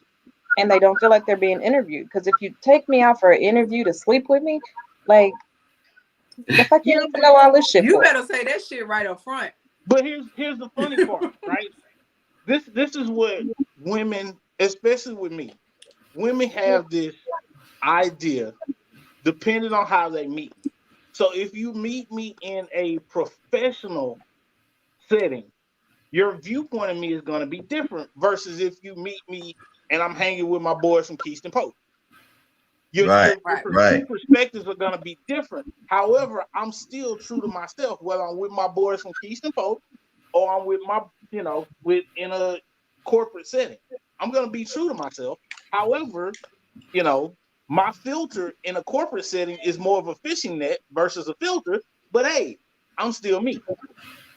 and they don't feel like they're being interviewed. Because if you take me out for an interview to sleep with me, like, the fuck you need to know all this shit You for? better say that shit right up front. But here's the funny part, right? This is what women, especially with me, women have this idea depending on how they meet. So if you meet me in a professional setting, your viewpoint of me is going to be different versus if you meet me and I'm hanging with my boys from Keystone Post. Your two perspectives are going to be different. However, I'm still true to myself, whether I'm with my boys from Keystone Post or I'm with my, in a corporate setting. I'm going to be true to myself. However, my filter in a corporate setting is more of a fishing net versus a filter. But hey, I'm still me.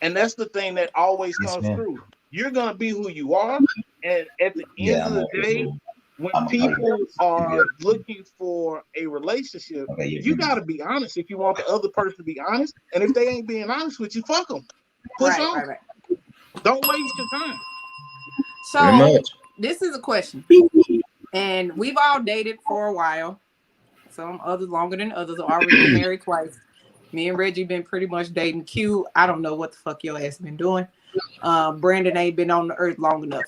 And that's the thing that always comes through. You're going to be who you are. And at the end of the day, when people are looking for a relationship, you got to be honest if you want the other person to be honest. And if they ain't being honest with you, fuck them. Push on. Right. Don't waste your time. So this is a question. And we've all dated for a while. Some others longer than others. Are already been married twice. Me and Reggie been pretty much dating. Q, I don't know what the fuck your ass been doing. Brandon ain't been on the earth long enough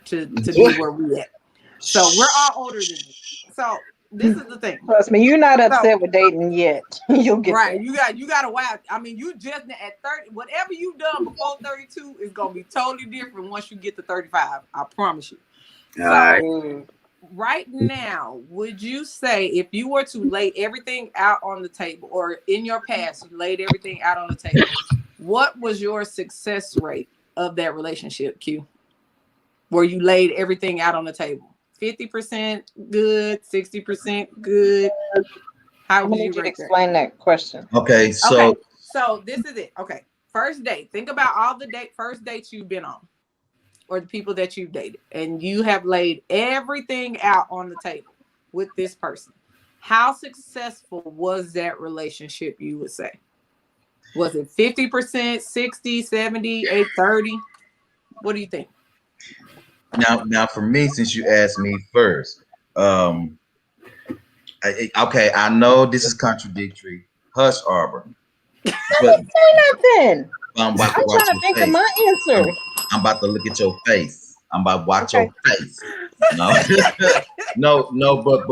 to be where we at. So we're all older than you. So this is the thing. Trust me, you're not upset with dating yet. You'll get right. There. You got a while. I mean, you just at 30. Whatever you done before 32 is gonna be totally different once you get to 35. I promise you. All right. Right now, would you say if you were to lay everything out on the table, or in your past you laid everything out on the table, what was your success rate of that relationship, Q? Where you laid everything out on the table? 50% good, 60% good. How would you explain that question? Okay, so this is it. Okay, first date. Think about all the first dates you've been on, or the people that you've dated, and you have laid everything out on the table with this person. How successful was that relationship, you would say? Was it 50%, 60, 70, 8, 30? What do you think? Now for me, since you asked me first, okay, I know this is contradictory. Hush, Arbor. But say nothing. I'm trying to think of my answer. I'm about to look at your face. I'm about to watch your face. No, no, but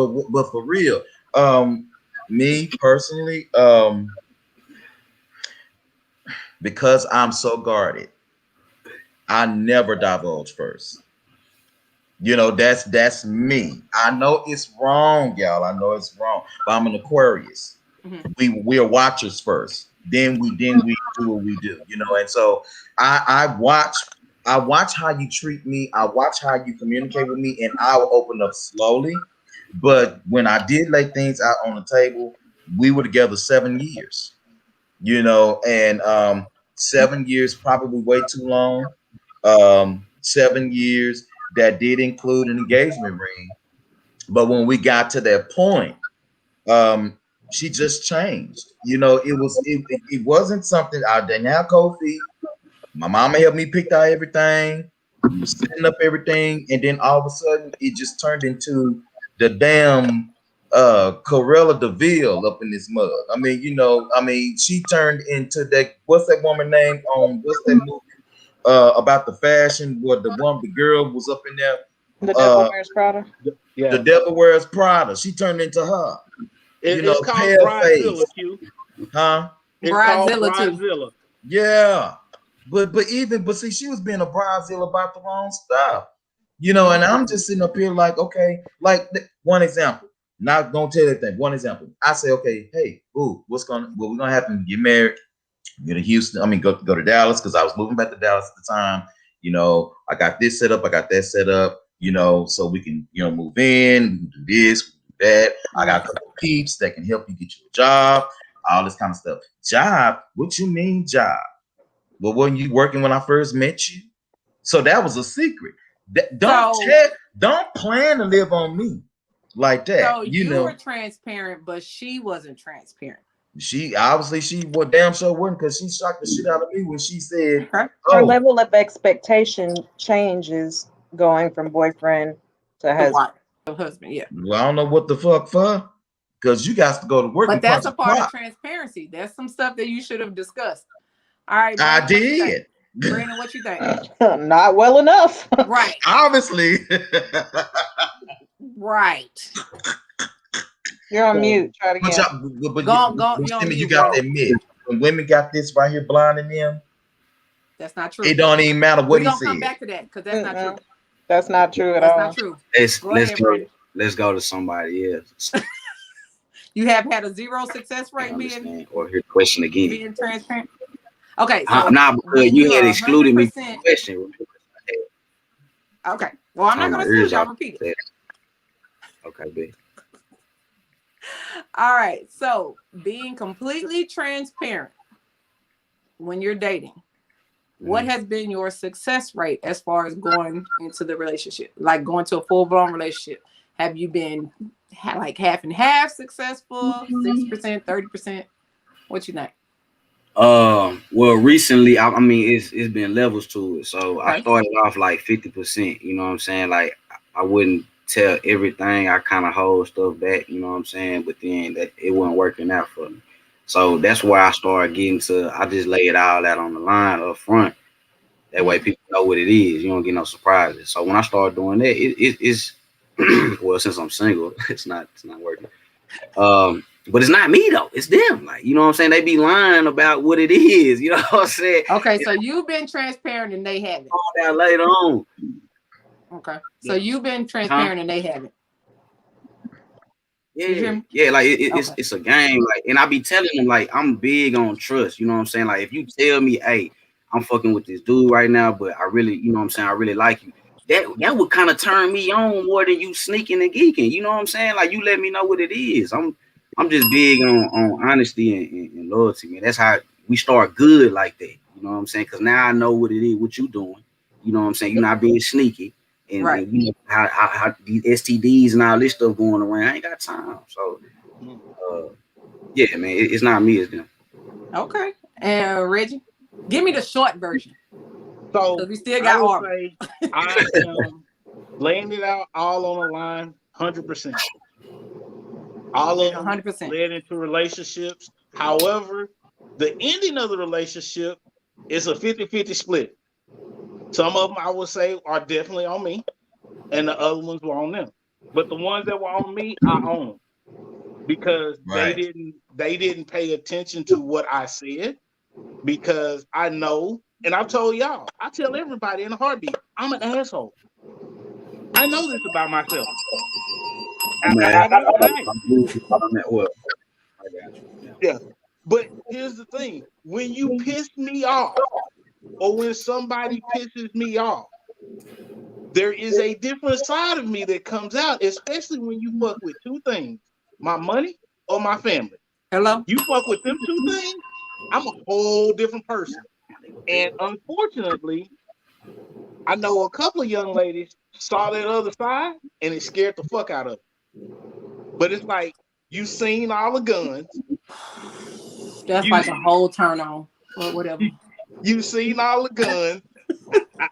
for real, me personally, because I'm so guarded, I never divulge first. That's me. I know it's wrong, y'all. I know it's wrong, but I'm an Aquarius. Mm-hmm. We're watchers first. Then we do what we do, and so I watch how you treat me, I watch how you communicate with me, and I will open up slowly. But when I did lay things out on the table, we were together 7 years, and 7 years probably way too long. 7 years that did include an engagement ring. But when we got to that point, she just changed. It wasn't something I didn't have cold feet. My mama helped me pick out everything, setting up everything, and then all of a sudden it just turned into the damn Corella DeVille up in this mud. I mean, she turned into that. What's that woman name on? What's that movie about the fashion where the girl was up in there? The Devil Wears Prada. The Devil Wears Prada. She turned into her. It's called Bridezilla, Q. Huh? It's called Bridezilla. Yeah. But see, she was being a Bridezilla about the wrong stuff. And I'm just sitting up here like, okay, like one example. Not gonna tell everything. One example. I say, okay, hey, we're gonna happen to get married, go to Houston. I mean, go to Dallas, because I was moving back to Dallas at the time. I got this set up, I got that set up, so we can, move in, do this, do that. I got a couple of peeps that can help you get you a job, all this kind of stuff. Job? What you mean job? Well, weren't you working when I first met you? So that was a secret. Don't plan to live on me like that. So you were transparent, but she wasn't transparent. She was damn sure wasn't, because she shocked the shit out of me when she said her level of expectation changes going from boyfriend to husband. Yeah. Well, I don't know what the fuck for, because you guys to go to work. But that's a part of transparency. That's some stuff that you should have discussed. All right, Brandon, I did. Brandon, what you think? Not well enough. Right. Obviously. Right. You're on mute. Try it again. You got to admit, when women got this right here blinding them, That's not true. It don't even matter what he We're gonna said. come back to that because that's not true. That's not true at That's all. not true. Let's go to somebody else. You have had a 0 success rate being, or hear the question again. Being transparent. Okay, so because you had excluded me from the question. Okay, well, I'm not gonna exclude you. I'll repeat it. Okay, big. All right, so being completely transparent when you're dating, what has been your success rate as far as going into the relationship, like going to a full-blown relationship? Have you been like half and half successful, 6%, 30%? What you think? Well, recently, I mean, it's been levels to it. So I started off like 50%. You know what I'm saying? Like I wouldn't tell everything. I kind of hold stuff back. You know what I'm saying? But then that it wasn't working out for me. So that's where I started getting to. I just lay it all out on the line up front. That way, people know what it is. You don't get no surprises. So when I started doing that, it's well, since I'm single, it's not working. But it's not me though. It's them. Like, you know what I'm saying? They be lying about what it is. You know what I'm saying? Okay, so you've been transparent and they haven't. All that later on. Okay, so you've been transparent and they haven't. Yeah, like it's a game. Like, and I be telling them, like, I'm big on trust. You know what I'm saying? Like, if you tell me, hey, I'm fucking with this dude right now, but I really, you know what I'm saying, I really like you. That would kind of turn me on more than you sneaking and geeking. You know what I'm saying? Like, you let me know what it is. I'm just big on honesty and loyalty, man. That's how we start good like that. You know what I'm saying? Because now I know what it is, what you doing. You know what I'm saying? You're not being sneaky. And, and you know how these STDs and all this stuff going around. I ain't got time. So, yeah, man, it's not me, it's them. Okay. And Reggie, give me the short version. So we still got I would say I am laying it out all on the line, 100%. All of them 100% led into relationships. However, the ending of the relationship is a 50-50 split. Some of them I would say are definitely on me, and the other ones were on them. But the ones that were on me, I own because they didn't pay attention to what I said. Because I know, and I've told y'all, I tell everybody in a heartbeat, I'm an asshole. I know this about myself. I don't hide. Yeah, but here's the thing: when you piss me off, or when somebody pisses me off, there is a different side of me that comes out, especially when you fuck with two things: my money or my family. Hello? You fuck with them two things, I'm a whole different person. And unfortunately, I know a couple of young ladies saw that other side and it scared the fuck out of them. But it's like, you seen all the guns. That's like a whole turn on or whatever. You seen all the guns.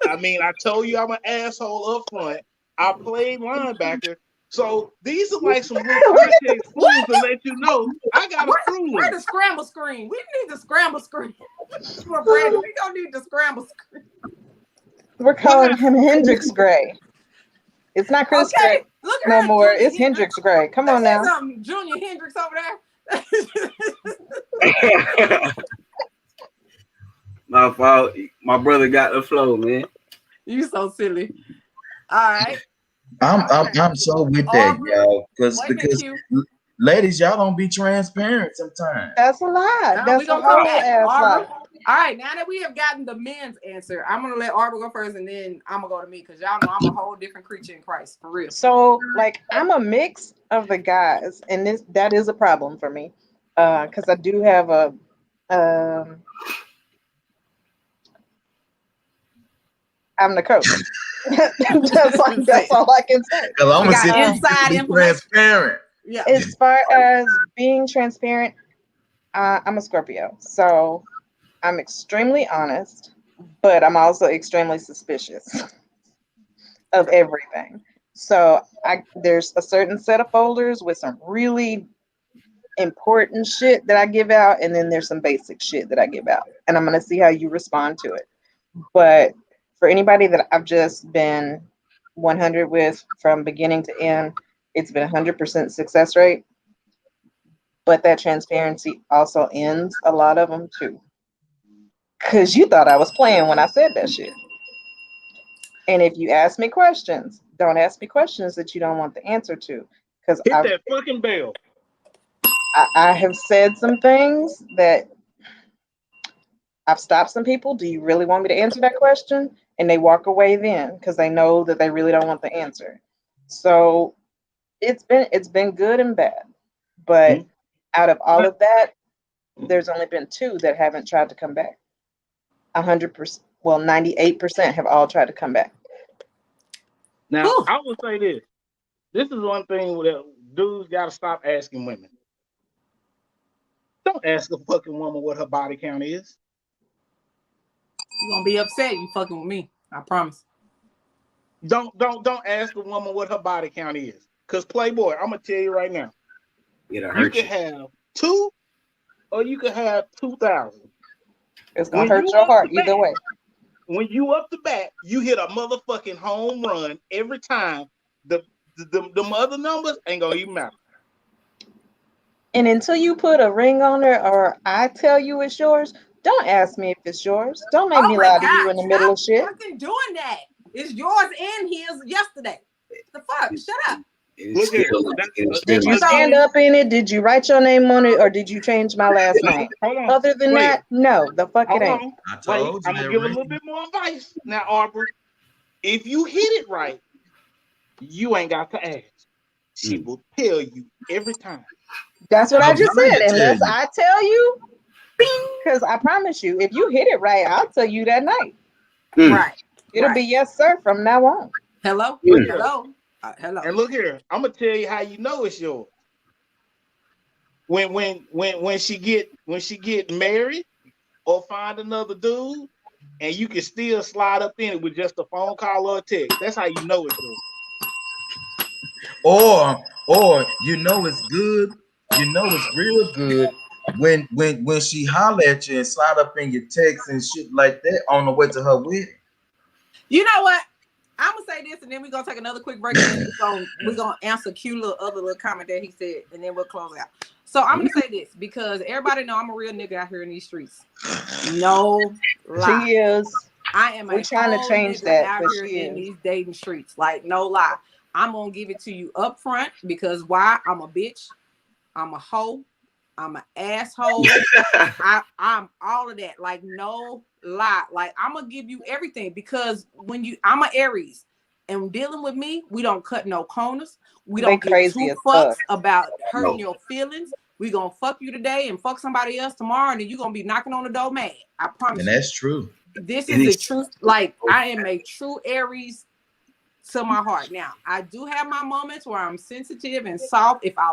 I mean, I told you I'm an asshole up front. I played linebacker. So these are like some little context clues to let you know I got a crew. Where's the scramble screen? We need the scramble screen. Brandon, we don't need the scramble screen. We're calling him Hendrix Gray. It's not Chris Gray no more. It's Hendrix Gray. Come on now. Junior Hendrix over there. My fault. My brother got the flow, man. You so silly. All right. I'm so with that, y'all, because ladies, y'all don't be transparent sometimes. That's a lie. No, that's a whole ass lie. All right, now that we have gotten the men's answer, I'm gonna let Arbor go first, and then I'm gonna go to me because y'all know I'm a whole different creature in Christ, for real. So, like, I'm a mix of the guys, and that is a problem for me, because I do have a I'm the coach. that's all I can say. Because I'm gonna sit inside and transparent. Yeah. As far as being transparent, I'm a Scorpio, so I'm extremely honest, but I'm also extremely suspicious of everything. So there's a certain set of folders with some really important shit that I give out, and then there's some basic shit that I give out, and I'm gonna see how you respond to it. But for anybody that I've just been 100 with from beginning to end, it's been 100% success rate. But that transparency also ends a lot of them too. Because you thought I was playing when I said that shit. And if you ask me questions, don't ask me questions that you don't want the answer to. Because Hit that fucking bell. I have said some things that I've stopped some people. Do you really want me to answer that question? And they walk away then because they know that they really don't want the answer. So it's been good and bad. But out of all of that, there's only been 2 that haven't tried to come back. 100%, well, 98% have all tried to come back. Now, I will say this. This is one thing that dudes got to stop asking women. Don't ask a fucking woman what her body count is. You're gonna be upset you fucking with me. I promise. Don't ask a woman what her body count is. Cause Playboy, I'm gonna tell you right now. You can have 2 or you can have 2,000. It's gonna hurt your heart either way. When you up the bat, you hit a motherfucking home run every time. The other numbers ain't gonna even matter. And until you put a ring on it or I tell you it's yours, don't ask me if it's yours. Don't make me lie to you in the middle of shit. Fucking doing that. It's yours and his yesterday. The fuck? Shut up. Did you stand up in it? Did you write your name on it, or did you change my last name? Other than that, no, the fuck it ain't. I'm gonna give a little bit more advice now, Arbor. If you hit it right, you ain't got to ask. She will tell you every time. That's what I just said. Unless I tell you, because I promise you, if you hit it right, I'll tell you that night. Right. It'll be yes, sir, from now on. Hello. Hello. Hello. And look here, I'm gonna tell you how you know it's yours. When she get married or find another dude, and you can still slide up in it with just a phone call or a text. That's how you know it's yours. Or you know it's good. You know it's real good when she holler at you and slide up in your text and shit like that on the way to her wedding. You know what? I'm gonna say this, and then we're gonna take another quick break, and then we're gonna answer other little comment that he said, and then we'll close out. So I'm gonna say this because everybody know I'm a real nigga out here in these streets. No lie. She is. I am We're trying to change that, out but here she in is. these dating streets. Like, no lie. I'm gonna give it to you up front because why? I'm a bitch. I'm a hoe. I'm an asshole. I'm all of that. Like, no lie. Like, I'm gonna give you everything because I'm an Aries, and dealing with me, we don't cut no corners. We don't give 2 fucks about hurting your feelings. We gonna fuck you today and fuck somebody else tomorrow, and then you gonna be knocking on the door mad. I promise. And that's true. This is the truth. Like, I am a true Aries to my heart. Now, I do have my moments where I'm sensitive and soft. If I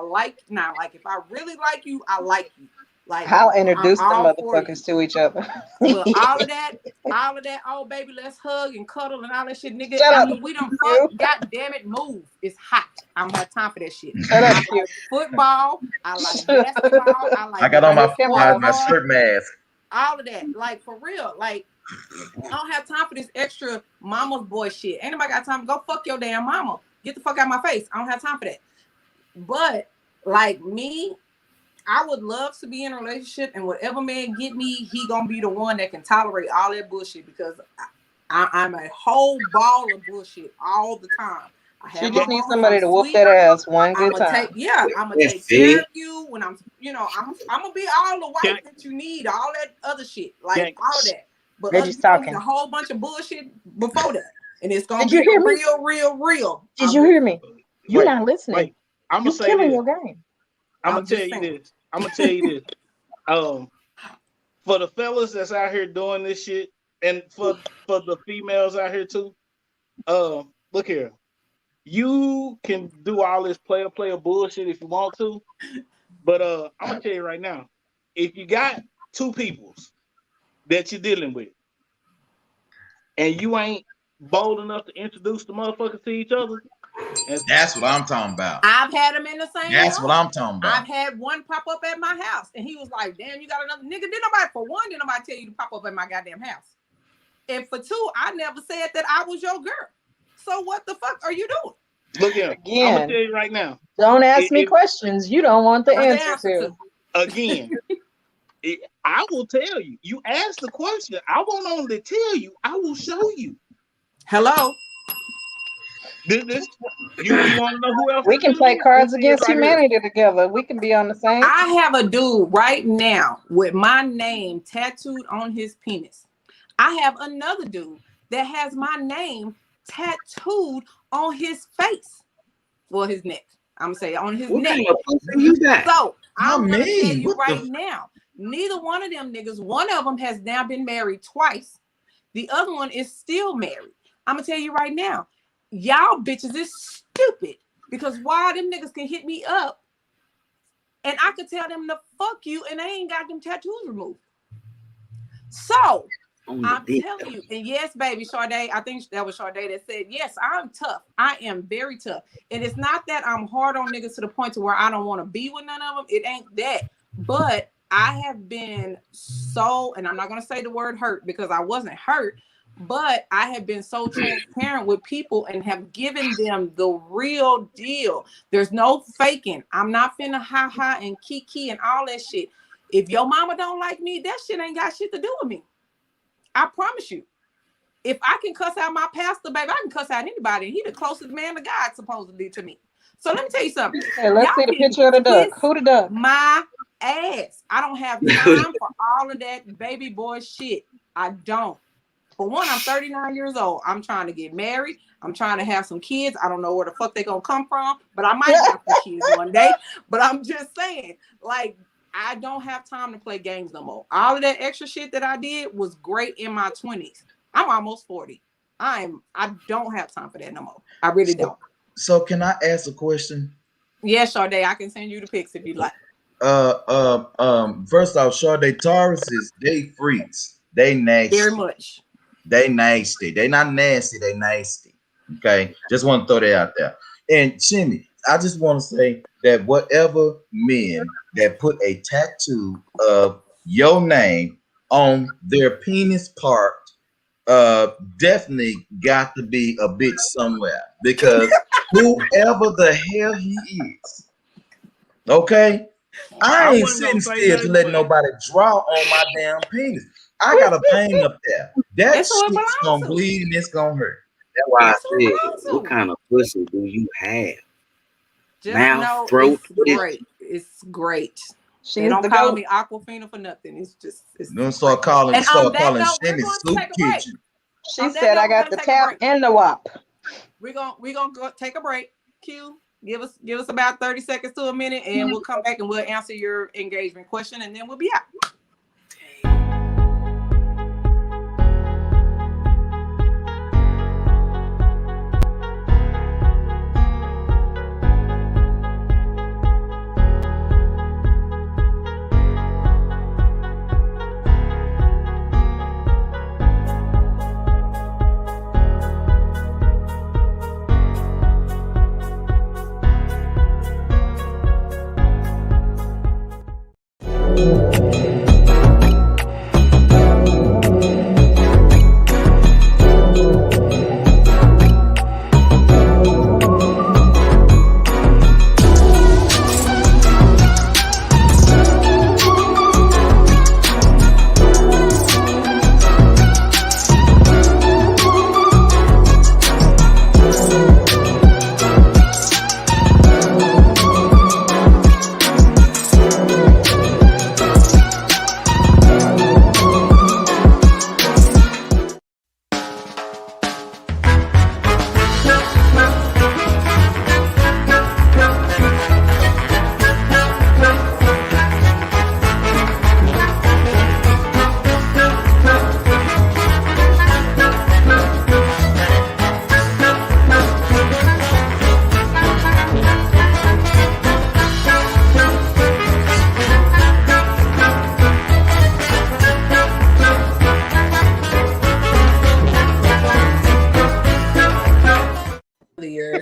really like you, I like you. Like, I'll introduce the motherfuckers to each other. But all of that, oh baby, let's hug and cuddle and all that shit, nigga. Shut up. We don't fuck. God damn it, move. It's hot. I don't have time for that shit. Shut up, I like football. I like basketball. I got on my shirt mask. All of that, like, for real, like. I don't have time for this extra mama's boy shit. Ain't nobody got time to go fuck your damn mama. Get the fuck out of my face. I don't have time for that. But like me, I would love to be in a relationship, and whatever man get me, he gonna be the one that can tolerate all that bullshit because I'm a whole ball of bullshit all the time. She just needs somebody to whoop that ass one good time. I'm gonna take care of you when I'm gonna be all the wife that you need, all that other shit, like all of that. But Reggie's talking a whole bunch of bullshit before that, and it's gonna be real. Did you hear me? You're not listening. Wait, I'm gonna say killing your game. I'm gonna tell you this. For the fellas that's out here doing this shit, and for the females out here too, look here. You can do all this player bullshit if you want to, but I'm gonna tell you right now, if you got 2 peoples that you're dealing with, and you ain't bold enough to introduce the motherfuckers to each other, that's what I'm talking about. I've had them in the same. That's what I'm talking about. I've had one pop up at my house, and he was like, "Damn, you got another nigga." Did nobody tell you to pop up at my goddamn house? And for 2, I never said that I was your girl. So what the fuck are you doing? Look here, again, I'm gonna tell you right now. Don't ask me questions you don't want the answer to. Again, I will tell you. You asked the question. I won't only tell you. I will show you. Hello. You want to know who else? We can play Cards Against Humanity together. We can be on the same. I have a dude right now with my name tattooed on his penis. I have another dude that has my name tattooed on his face. Well, his neck. I'm gonna say on his neck. So I'm gonna tell you right now, neither one of them niggas, one of them has now been married twice. The other one is still married. I'm gonna tell you right now, y'all bitches is stupid because why them niggas can hit me up and I could tell them to fuck you and they ain't got them tattoos removed. So I'm telling you, and yes, baby, Sade, I think that was Sade that said, yes, I'm tough. I am very tough. And it's not that I'm hard on niggas to the point to where I don't want to be with none of them. It ain't that. But I have been so, and I'm not going to say the word hurt because I wasn't hurt, but I have been so transparent with people and have given them the real deal. There's no faking. I'm not finna ha and kiki and all that shit. If your mama don't like me, that shit ain't got shit to do with me. I promise you. If I can cuss out my pastor, baby, I can cuss out anybody. He the closest man to God, supposedly, to me. So let me tell you something. Hey, let's see the picture of the duck. Who the duck? My ass. I don't have time for all of that baby boy shit. I don't. For one, I'm 39 years old. I'm trying to get married. I'm trying to have some kids. I don't know where the fuck they're going to come from, but I might have some kids one day. But I'm just saying, like, I don't have time to play games no more. All of that extra shit that I did was great in my 20s. I'm almost 40. I don't have time for that no more. I really don't. So can I ask a question? Yes, Sade, I can send you the pics if you like. First off, Sade, Tauruses, they freaks. They nasty. Very much. They nasty. They not nasty, they nasty. Okay. Just want to throw that out there. And Shimmy, I just want to say that whatever men that put a tattoo of your name on their penis part definitely got to be a bitch somewhere, because whoever the hell he is, okay, I ain't sitting still to let nobody draw on my damn penis. I got a pain up there. That shit's gonna bleed and it's gonna hurt. That's why I said, what kind of pussy do you have? Just mouth, throat, it's great. It's great. They don't call me Aquafina for nothing. It's just. Don't start calling Shimmy Soup Kitchen. She said I got the tap and the wop. We're gonna go take a break. Q, give us about 30 seconds to a minute, and we'll come back and we'll answer your engagement question, and then we'll be out.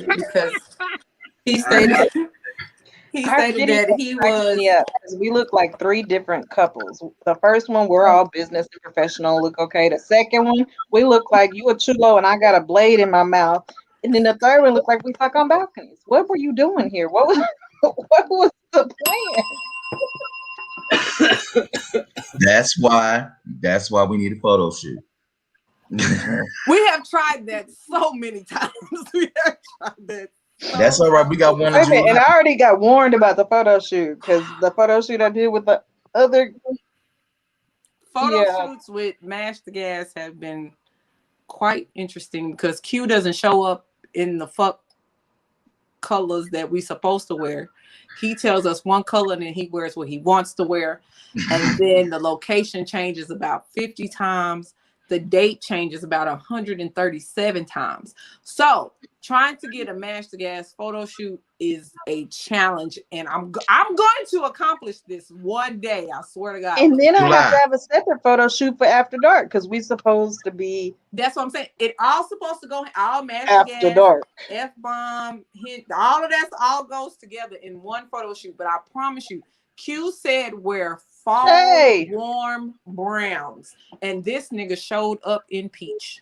Because he stated that he was. Yeah, we look like three different couples. The first one, we're all business and professional, look okay. The second one, we look like you a chulo and I got a blade in my mouth. And then the third one looked like we fuck on balconies. What were you doing here? What was the plan? That's why we need a photo shoot. We have tried that so many times. We have tried that. That's all right. We got one in Okay, July. and I already got warned about the photo shoot because the photo shoot I did with the other photo shoots with Mash the Gas have been quite interesting because Q doesn't show up in the fuck colors that we supposed to wear. He tells us one color and then he wears what he wants to wear. And then the location changes about 50 times. The date changes about 137 times. So trying to get a Mash the Gas photo shoot is a challenge. And I'm going to accomplish this one day. I swear to God. And then I have to have a separate photo shoot for After Dark because we supposed to be. That's what I'm saying. It all supposed to go all Mash After Gas, Dark, F-bomb, hit, all of that all goes together in one photo shoot. But I promise you, Q said wear fall warm browns, and this nigga showed up in peach.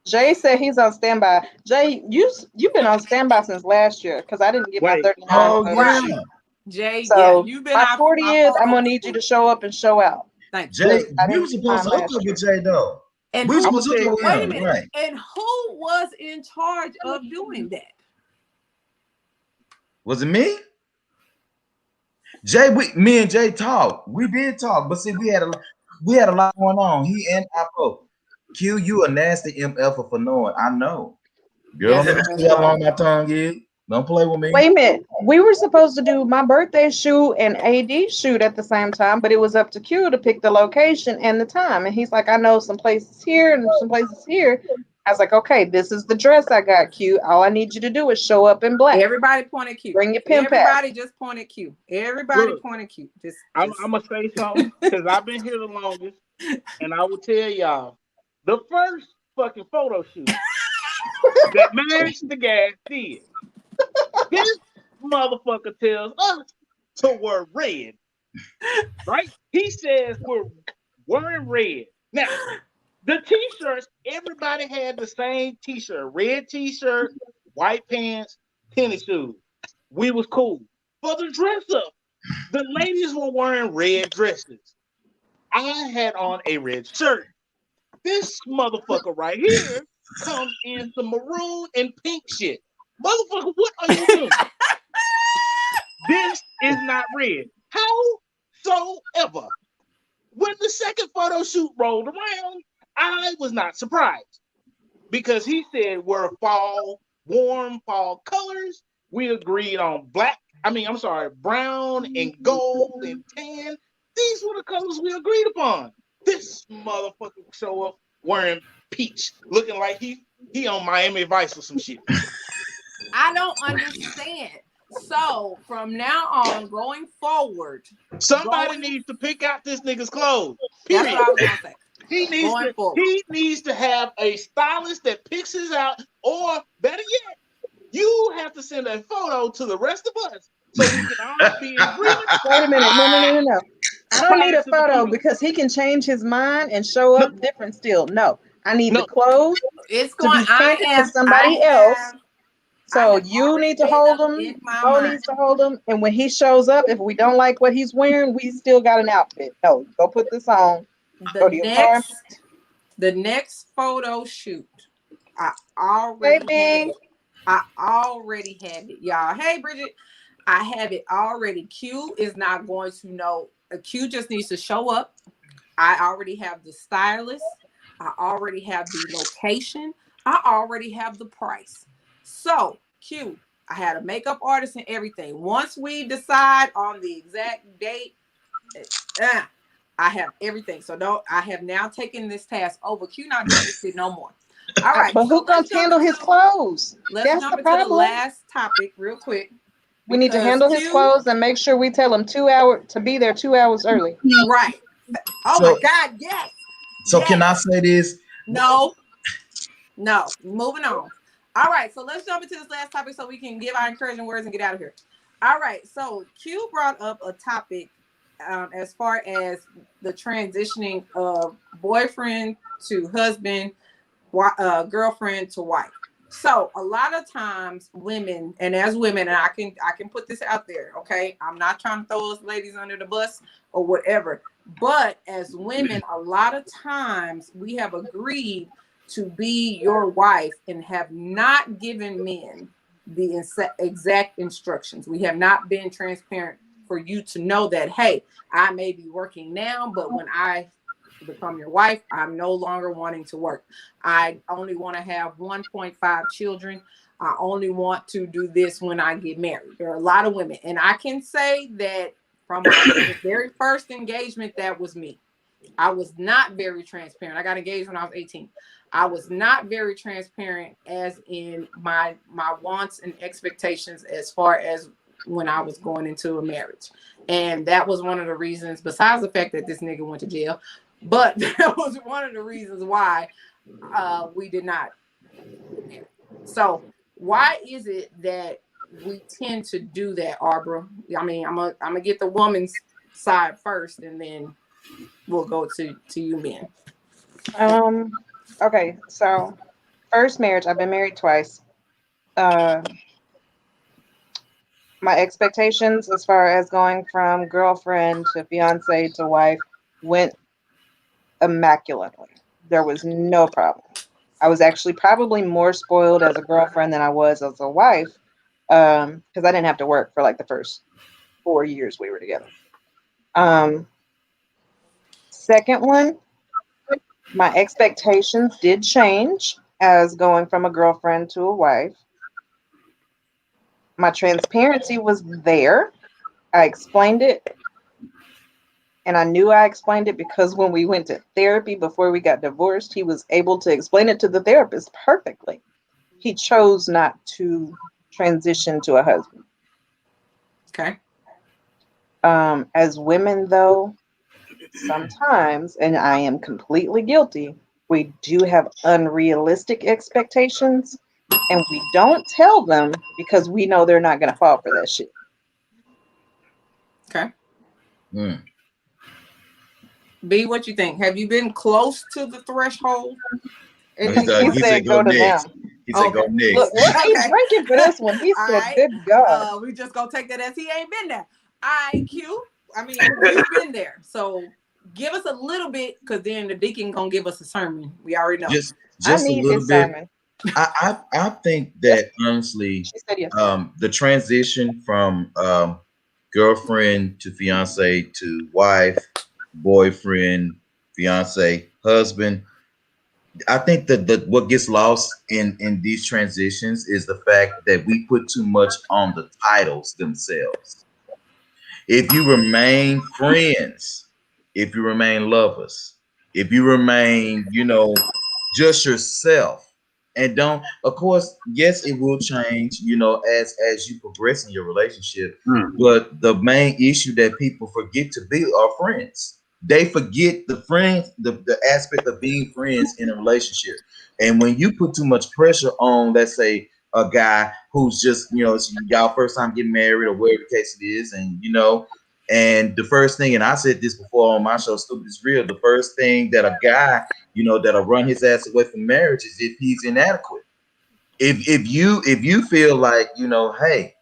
Jay said he's on standby. Jay, you've been on standby since last year because I didn't get my 39. Oh yeah. Jay, so you've been my 40 years. I'm gonna need you to show up and show out. Thank you. Jay, we were supposed to hook up with Jay though. And we were supposed to hook up with him, minute. Right? And who was in charge of doing that? Was it me? Jay, me and Jay talked. We did talk, but see, we had a lot going on. He and Apple. Q, you a nasty MF for knowing. I know. Girl, let me see how long my tongue is. Don't play with me. Wait a minute. We were supposed to do my birthday shoot and AD shoot at the same time, but it was up to Q to pick the location and the time. And he's like, I know some places here and some places here. I was like, okay, this is the dress I got, Q. All I need you to do is show up in black. Everybody point at Q. Bring your pen Everybody just point at Q. Everybody point at Q. I'm going to say something because I've been here the longest. And I will tell y'all, the first fucking photo shoot that Mash the Gas did, this motherfucker tells us to wear red. Right? He says we're wearing red. Now, the t-shirts, everybody had the same t-shirt. Red t-shirt, white pants, tennis shoes. We was cool. For the dress up, the ladies were wearing red dresses. I had on a red shirt. This motherfucker right here comes in some maroon and pink shit. Motherfucker, what are you doing? This is not red. Howsoever, when the second photo shoot rolled around, I was not surprised because he said we're warm fall colors. We agreed on brown and gold and tan. These were the colors we agreed upon. This motherfucker show up wearing peach, looking like he on Miami Vice or some shit. I don't understand. So from now on, going forward, somebody needs to pick out this nigga's clothes. Period. That's what I was gonna say. He needs to have a stylist that picks his out, or better yet, you have to send a photo to the rest of us so we can all be in agreement. Wait a minute, no. I don't need a photo because he can change his mind and show up different still. No, I need the clothes to be handed to somebody else. So you need to hold him. Bo needs to hold him. And when he shows up, if we don't like what he's wearing, we still got an outfit. No, go put this on. The next photo shoot, I already have it, y'all. Hey, Bridget, I have it already. Q is not going to know. Q just needs to show up. I already have the stylist. I already have the location. I already have the price. So, Q, I had a makeup artist and everything. Once we decide on the exact date, I have everything. So I have now taken this task over. Q not doing this shit no more. All right. But who gonna handle his clothes? Let's jump into the last topic real quick. We need to handle his clothes and make sure we tell him 2 hours to be there 2 hours early. Right. Oh my God, yes. So can I say this? No. Moving on. All right, so let's jump into this last topic so we can give our encouraging words and get out of here. All right, so Q brought up a topic as far as the transitioning of boyfriend to husband, girlfriend to wife. So a lot of times women, and as women, and I can put this out there, okay? I'm not trying to throw us ladies under the bus or whatever, but as women, a lot of times we have agreed to be your wife and have not given men the exact instructions. We have not been transparent for you to know that, hey, I may be working now, but when I become your wife, I'm no longer wanting to work. I only want to have 1.5 children. I only want to do this when I get married. There are a lot of women, and I can say that from my very first engagement, that was me. I was not very transparent. I got engaged when I was 18. I was not very transparent as in my wants and expectations as far as when I was going into a marriage. And that was one of the reasons, besides the fact that this nigga went to jail, but that was one of the reasons why we did not get married. So why is it that we tend to do that, Arbor? I mean, I'm gonna get the woman's side first, and then we'll go to you men. Okay, so first marriage, I've been married twice. Uh, my expectations as far as going from girlfriend to fiance to wife went immaculately. There was no problem. I was actually probably more spoiled as a girlfriend than I was as a wife, because I didn't have to work for like the first 4 years we were together. Second one, my expectations did change as going from a girlfriend to a wife. My transparency was there. I explained it, and I knew I explained it because when we went to therapy before we got divorced, he was able to explain it to the therapist perfectly. He chose not to transition to a husband. Okay. As women, though, sometimes, and I am completely guilty, we do have unrealistic expectations, and we don't tell them because we know they're not going to fall for that shit. Okay. Mm. B, what you think? Have you been close to the threshold? He said go to next. them. He said go next. Look, he drinking for this one. He said, right. good God. We just gonna take that as he ain't been there. IQ. I mean, you've been there. So give us a little bit, because then the deacon gonna give us a sermon. We already know. Just I a need little his bit. sermon. I think that honestly, She said yes. the transition from girlfriend to fiance to wife, boyfriend, fiance, husband. I think that what gets lost in these transitions is the fact that we put too much on the titles themselves. If you remain friends, if you remain lovers, if you remain, just yourself, and don't, of course, yes, it will change, as you progress in your relationship. But the main issue that people forget to be are friends. They forget the friends, the aspect of being friends in a relationship. And when you put too much pressure on, let's say, a guy who's just, it's y'all first time getting married or whatever the case it is, and the first thing, and I said this before on my show, Stupid is Real, the first thing that a guy, that'll run his ass away from marriage is if he's inadequate. If you feel like, hey,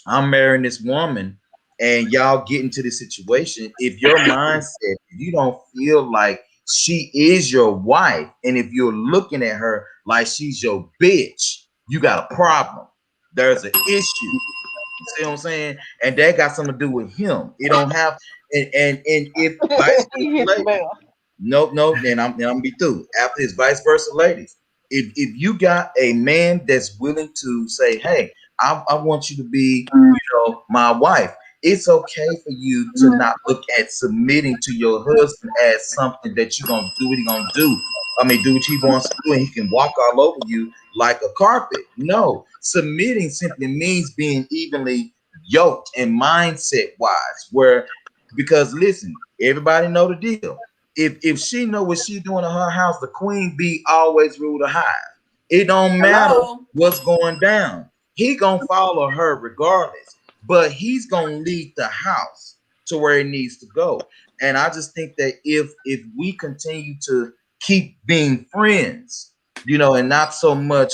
I'm marrying this woman, and y'all get into this situation, if your mindset, if you don't feel like she is your wife, and if you're looking at her like she's your bitch, you got a problem. There's an issue. You see what I'm saying? And that got something to do with him. It don't have, and if vice versa, ladies, no, and I'm gonna be through. After this, vice versa, ladies. If you got a man that's willing to say, hey, I want you to be, my wife. It's okay for you to not look at submitting to your husband as something that you're gonna do what he gonna do. I mean, do what he wants to do, and he can walk all over you like a carpet. No, submitting simply means being evenly yoked and mindset wise. Because listen, everybody know the deal. If she know what she doing in her house, the queen bee always rule the hive. It don't matter what's going down. He gonna follow her regardless, but he's gonna lead the house to where it needs to go. And I just think that if we continue to keep being friends, you know, and not so much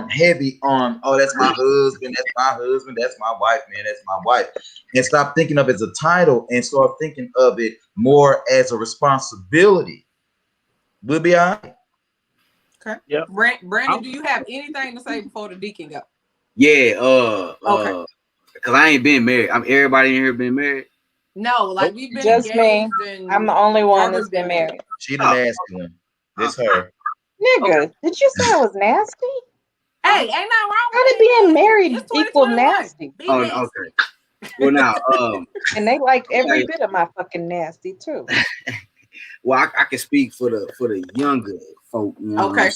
heavy on, oh, that's my husband, that's my wife, man, that's my wife. And stop thinking of it as a title and start thinking of it more as a responsibility. We'll be all right. Okay. Yep. Brandon, do you have anything to say before the deacon go? Yeah, okay. Because I ain't been married. Everybody in here been married? No, like we've been just me. and I'm the only one that's been married. She the nasty one. It's her. Nigga, okay. Did you say I was nasty? Hey, ain't nothing wrong with how did being married equal nasty? Oh, okay. Well, now, and they like every bit of my fucking nasty too. Well, I can speak for the younger folk. You know okay.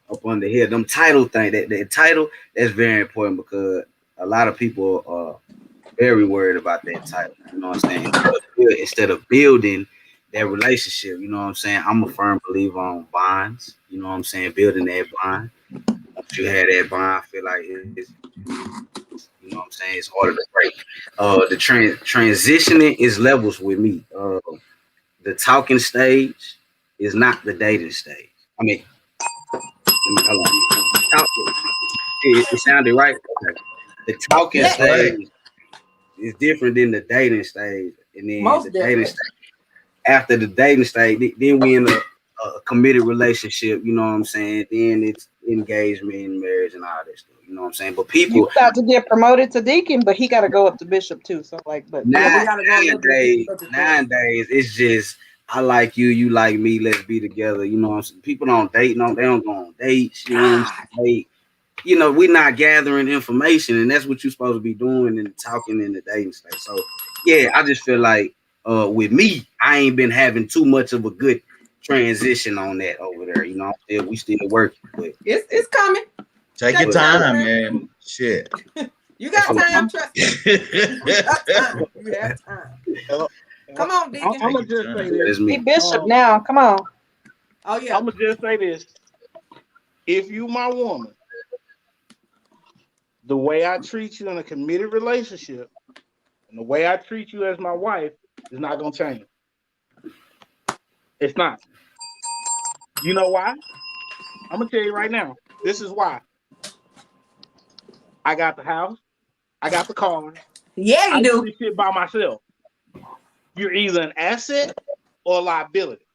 Up under here, them title thing. That title that's very important because a lot of people are very worried about that title. You know what I'm saying? Instead of building that relationship, you know what I'm saying? I'm a firm believer on bonds. You know what I'm saying? Building that bond. Once you have that bond, I feel like it's, you know what I'm saying, it's harder to break. The transitioning is levels with me. The talking stage is not the dating stage. I mean, hold on. It sounded right. Okay. The talking stage is different than the dating stage, and then the dating stage. After the dating stage, then we in a committed relationship. You know what I'm saying? Then it's engagement and marriage and all that stuff. You know what I'm saying? But people, you got to get promoted to deacon, but he got to go up to bishop too. So like, but nowadays, it's just I like you, you like me. Let's be together. You know what I'm saying? People don't date. No, they don't go on dates. You know what I'm saying? You know, we're not gathering information, and that's what you're supposed to be doing and talking in the dating stage. So, yeah, I just feel like with me, I ain't been having too much of a good transition on that over there. You know, we still working, but it's coming. Take your time, man. Shit. You got time, trust me. You got time. You have time. Come on, Deacon. I'm gonna just say this. He bishop now. Come on. Oh yeah. I'm gonna just say this. If you my woman, the way I treat you in a committed relationship and the way I treat you as my wife is not gonna change. It's not. You know why? I'm gonna tell you right now. This is why. I got the house. I got the car. Yeah, you do. I do this shit by myself. You're either an asset or a liability.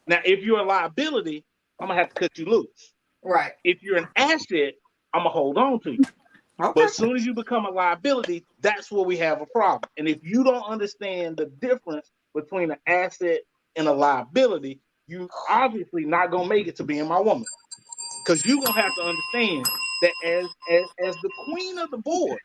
Now, if you're a liability, I'm gonna have to cut you loose. Right. If you're an asset, I'm gonna hold on to you. Okay. But as soon as you become a liability, that's where we have a problem. And if you don't understand the difference between an asset and a liability, you obviously not gonna make it to being my woman. Because you're gonna have to understand that as the queen of the board,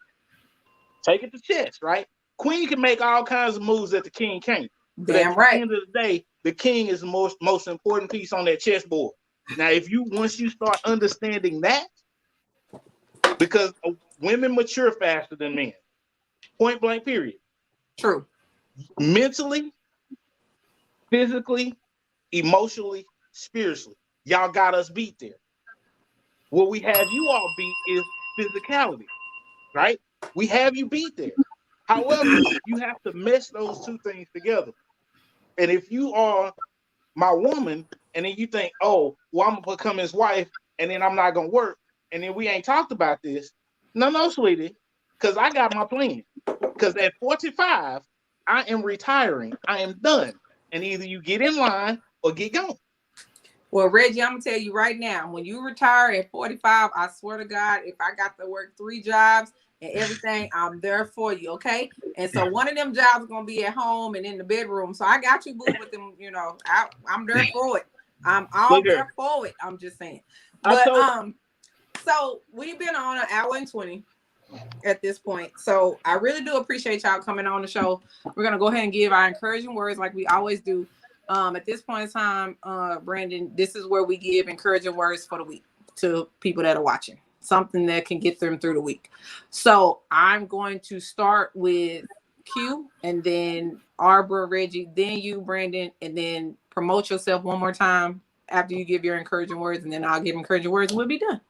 take it to chess, right? Queen can make all kinds of moves that the king can't. But at the end of the day, the king is the most important piece on that chessboard. Now, once you start understanding that, because women mature faster than men, point blank, period. True. Mentally, physically, emotionally, spiritually, y'all got us beat there. What we have you all beat is physicality, right? We have you beat there. However, you have to mesh those two things together. And if you are my woman, and then you think, oh, well, I'm gonna become his wife, and then I'm not gonna work, and then we ain't talked about this. No, sweetie, because I got my plan. Because at 45, I am retiring. I am done. And either you get in line or get gone. Well, Reggie, I'm gonna tell you right now, when you retire at 45, I swear to God, if I got to work 3 jobs and everything, I'm there for you, okay? And so one of them jobs is gonna be at home and in the bedroom. So I got you, boo, with them, you know, I'm there for it. I'm all there for it. I'm just saying. But so we've been on an hour and 20 at this point. So I really do appreciate y'all coming on the show. We're gonna go ahead and give our encouraging words like we always do. At this point in time, Brandon, this is where we give encouraging words for the week to people that are watching, something that can get them through the week. So I'm going to start with Q, and then Arbor, Reggie, then you, Brandon, and then promote yourself one more time after you give your encouraging words, and then I'll give encouraging words and we'll be done.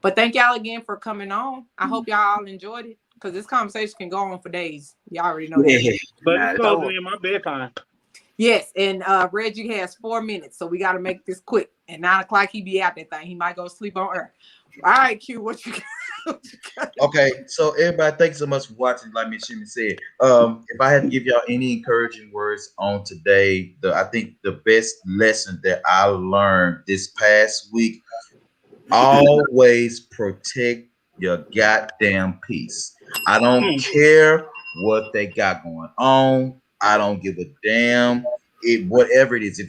But thank y'all again for coming on. I hope y'all enjoyed it, because this conversation can go on for days. Y'all already know that. But it's closing in my bedtime. Yes, and Reggie has 4 minutes, so we got to make this quick. At 9 o'clock, he be out that thing. He might go sleep on Earth. All right, Q, what you got? Okay, so everybody, thanks so much for watching. Like me, Shimmy said, if I had to give y'all any encouraging words on today, I think the best lesson that I learned this past week: always protect your goddamn peace. I don't care what they got going on. I don't give a damn. Whatever it is.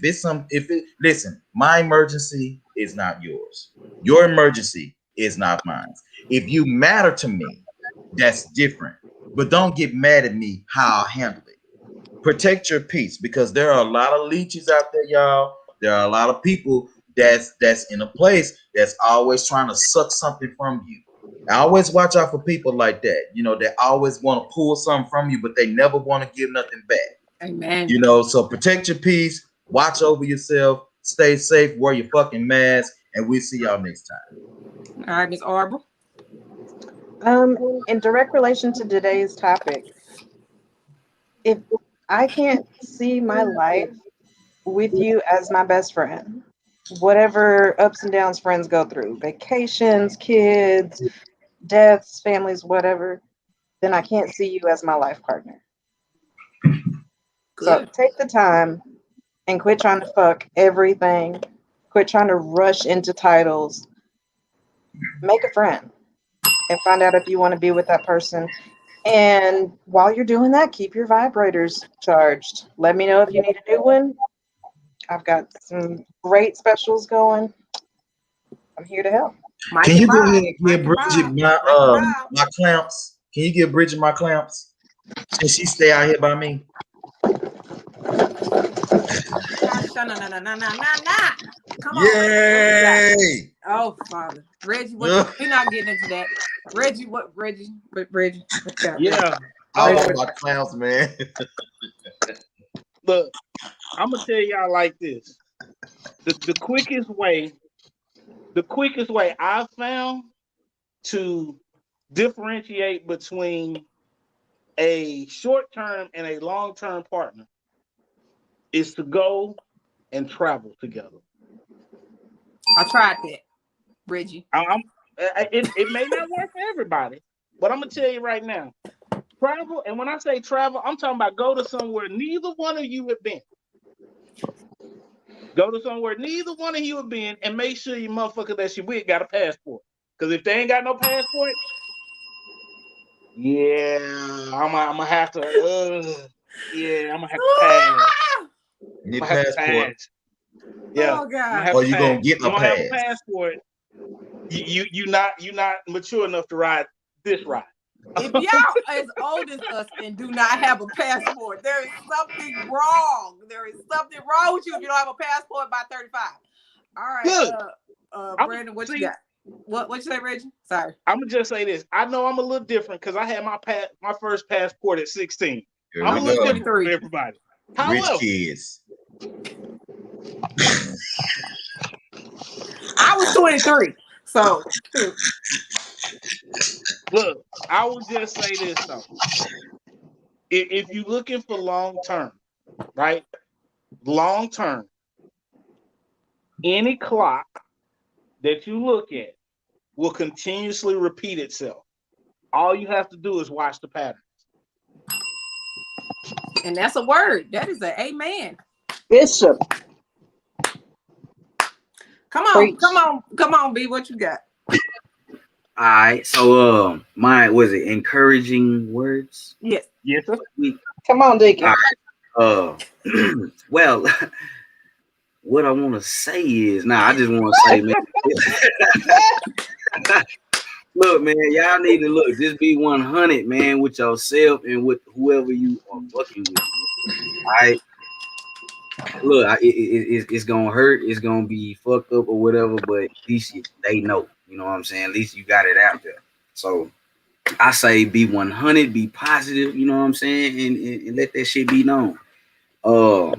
Listen, my emergency is not yours. Your emergency is not mine. If you matter to me, that's different. But don't get mad at me how I handle it. Protect your peace, because there are a lot of leeches out there, y'all. There are a lot of people that's in a place that's always trying to suck something from you. I always watch out for people like that. You know, they always want to pull something from you, but they never want to give nothing back. Amen. You know, so protect your peace, watch over yourself, stay safe, wear your fucking mask, and we'll see y'all next time. All right, Miss Arbor. In direct relation to today's topic, if I can't see my life with you as my best friend, whatever ups and downs friends go through, vacations, kids, deaths, families, whatever, then I can't see you as my life partner. So take the time and quit trying to fuck everything. Quit trying to rush into titles. Make a friend and find out if you want to be with that person. And while you're doing that, keep your vibrators charged. Let me know if you need a new one. I've got some great specials going. I'm here to help. Can you go ahead and give Bridget my clamps? Can you give Bridget my clamps? Since she stay out here by me. Come on. Yay! Oh, Father. Reggie, we're not getting into that. Reggie, what? Reggie. Yeah. I love my clowns, man. Look, I'm gonna tell y'all like this. The quickest way I found to differentiate between a short-term and a long-term partner is to go and travel together. I tried that, Reggie. It may not work for everybody, but I'm gonna tell you right now, travel. And when I say travel, I'm talking about go to somewhere neither one of you have been. Go to somewhere neither one of you have been, and make sure your motherfucker that you with got a passport. Because if they ain't got no passport, yeah, I'm gonna have to. I'm gonna have to pass. Need a passport. Yeah. Oh God. Or you gonna get a pass. Have a passport. You not mature enough to ride this ride. If y'all as old as us and do not have a passport, there is something wrong. There is something wrong with you if you don't have a passport by 35. All right, Brandon, what you got? What you say, Reggie? Sorry. I'm gonna just say this. I know I'm a little different because I had my first passport at 16. I'm a little different for everybody. Rich kids. I was 23. So look, I will just say this though. If you're looking for long term, right? Long term, any clock that you look at will continuously repeat itself. All you have to do is watch the pattern. And that's a word. That is an amen. Bishop. Come on, B. What you got? All right. So mine was it encouraging words? Yes. Yes, sir. Come on, Deacon. Right. Well, what I want to say is, I just want to say, man. Look, man, y'all need to look. Just be 100, man, with yourself and with whoever you are fucking with. All right. Look, it's gonna hurt. It's gonna be fucked up or whatever, but at least they know. You know what I'm saying? At least you got it out there. So I say be 100, be positive. You know what I'm saying, and let that shit be known. Y'all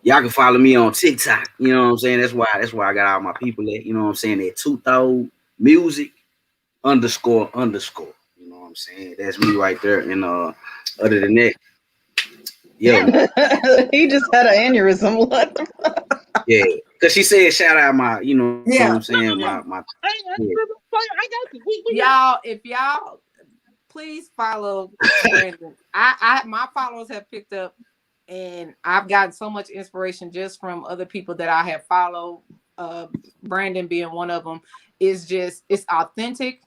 can follow me on TikTok. You know what I'm saying? That's why I got all my people at. You know what I'm saying? At 2000 music _ You know what I'm saying? That's me right there. And other than that, yeah. He just had an aneurysm. What the fuck? Yeah. Cause she said shout out my, you know what Yeah. I'm saying? Yeah. My I got you. Y'all, if y'all please follow Brandon. My followers have picked up, and I've gotten so much inspiration just from other people that I have followed. Brandon being one of them. It's authentic,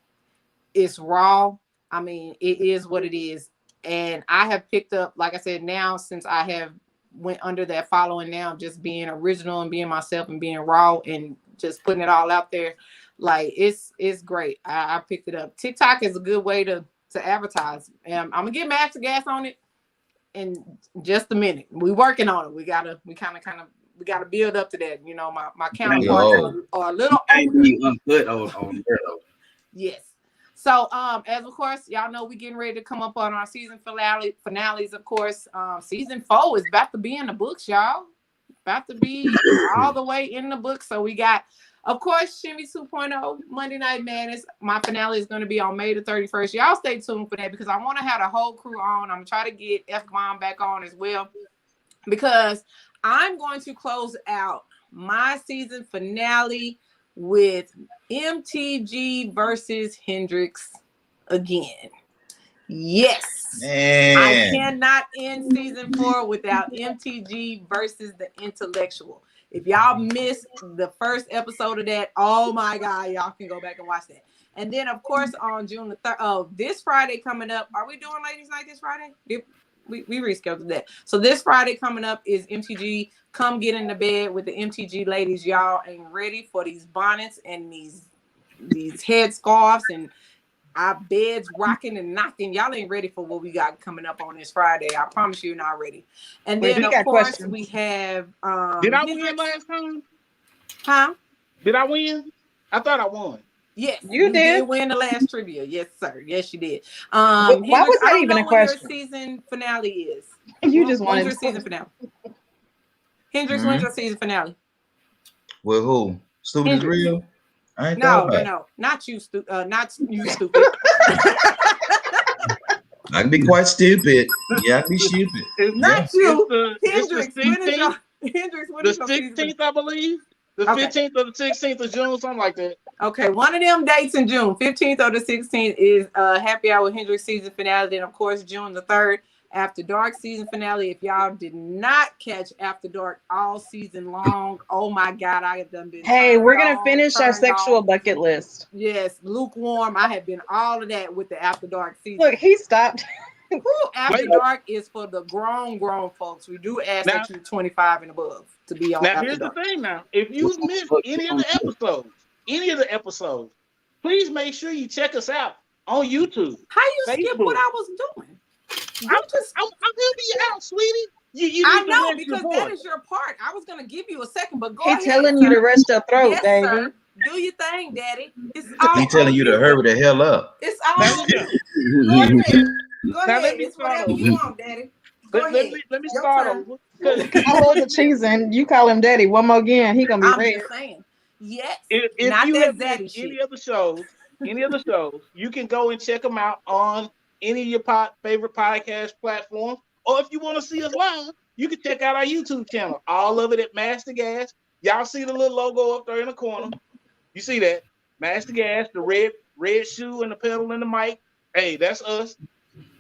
it's raw. I mean, it is what it is. And I have picked up, like I said, now since I have went under that following, now just being original and being myself and being raw and just putting it all out there. Like it's great. I picked it up. TikTok is a good way to advertise. I'm gonna get Master Gas on it in just a minute. We working on it. We gotta build up to that. You know, my counterparts are a little older. Yes. So as of course y'all know, we getting ready to come up on our season finales. Of course, season 4 is about to be in the books, y'all. About to be all the way in the books. So we got, of course, Shimmy 2.0 Monday Night Madness. My finale is going to be on May the 31st. Y'all stay tuned for that because I want to have the whole crew on. I'm going to try to get F-Bomb back on as well because I'm going to close out my season finale with MTG versus Hendrix again. Yes. Man. I cannot end season 4 without MTG versus the Intellectual. If y'all missed the first episode of that, oh my God, y'all can go back and watch that. And then, of course, on June the 3rd, this Friday coming up, are we doing Ladies Night this Friday? We rescheduled that. So this Friday coming up is MTG. Come get in the bed with the MTG ladies. Y'all ain't ready for these bonnets and these head scarves and our beds rocking and knocking. Y'all ain't ready for what we got coming up on this Friday. I promise you're not ready. And then of course we have Did I win last time? Huh? Did I win? I thought I won. Yes, you did win the last trivia. Yes, sir. Yes, you did. Why was that even a question? Your season finale is. You just wanted your season finale. Hendrix, when's your season finale? With who? Stupid is real? I ain't No, not you, not you, stupid. I can be quite stupid. Yeah, I can be stupid. Not you. Hendrix, when is your the 16th, I believe. The 15th or the 16th of June, something like that. Okay, one of them dates in June. 15th or the 16th is Happy Hour Hendrix season finale. Then, of course, June the 3rd, After Dark season finale. If y'all did not catch After Dark all season long, oh my God, I have done been. Hey, we're going to finish our sexual bucket list. Yes, lukewarm. I have been all of that with the After Dark season. Look, he stopped. After Dark is for the grown folks. We do ask that you're 25 and above to be on. Now, here's the thing. Now, if you missed any of the episodes, please make sure you check us out on YouTube. How you skip what I was doing? I'm helping you out, sweetie. You I know because that is your part. I was gonna give you a second, but go ahead. He's telling you to rest your throat, baby. Sir. Do your thing, Daddy. He's telling you to hurry the hell up. It's all. Go ahead. Go ahead. It's whatever you want, Daddy. Let me start over. I love the cheese and you call him Daddy one more again. He gonna be red. Just saying. Yes. If not you that have Daddy any of the shows, you can go and check them out on any of your favorite podcast platforms. Or if you want to see us live, you can check out our YouTube channel. All of it at Master Gas. Y'all see the little logo up there in the corner. You see that? Master Gas, the red shoe and the pedal and the mic. Hey, that's us.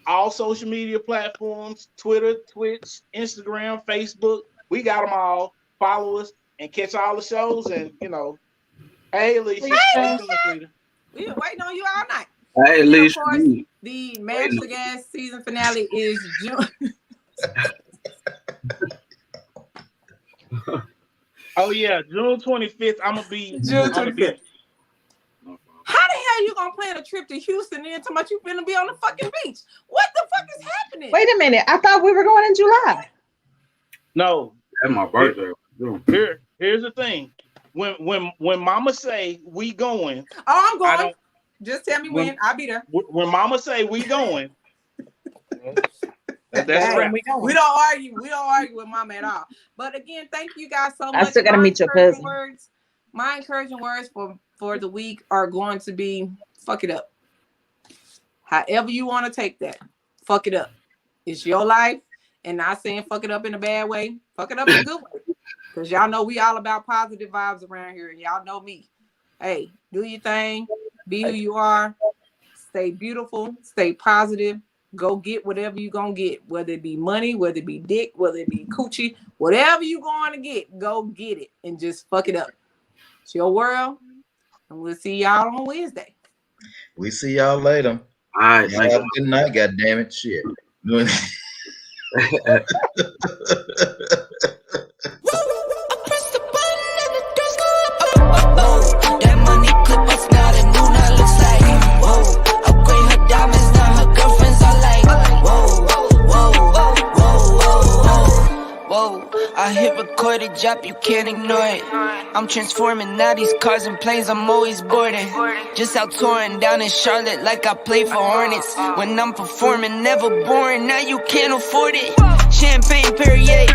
All social media platforms, Twitter, Twitch, Instagram, Facebook. We got them all. Follow us and catch all the shows. And, hey, Alicia. We've been waiting on you all night. Hey, Alicia. Of course, the Master Gas season finale is June. Oh, yeah. June 25th. I'm going to be June 25th. How the hell you gonna plan a trip to Houston and talking about you finna be on the fucking beach? What the fuck is happening? Wait a minute. I thought we were going in July. No. That's my birthday. Here's the thing. When Mama say we going. Oh, I'm going. Just tell me when. I'll be there. When Mama say we going. That's right. We don't argue. We don't argue with Mama at all. But again, thank you guys so much. I still gotta meet your cousin. My encouraging words for the week are going to be fuck it up. However you want to take that, fuck it up. It's your life, and not saying fuck it up in a bad way. Fuck it up in a good way. Because y'all know we all about positive vibes around here. And y'all know me. Hey, do your thing. Be who you are. Stay beautiful. Stay positive. Go get whatever you're going to get. Whether it be money, whether it be dick, whether it be coochie. Whatever you're going to get, go get it. And just fuck it up. It's your world. And we'll see y'all on Wednesday. We see y'all later. All right. Y'all have a good night. God damn it. Shit. That money clip us now, the new now looks like. Whoa, upgrade her diamonds, now her girlfriends are like. Whoa, whoa, whoa, whoa, whoa. I hit record a drop, you can't ignore it. I'm transforming now these cars and planes, I'm always boarding. Just out touring down in Charlotte like I play for Hornets. When I'm performing, never boring, now you can't afford it. Champagne Perrier,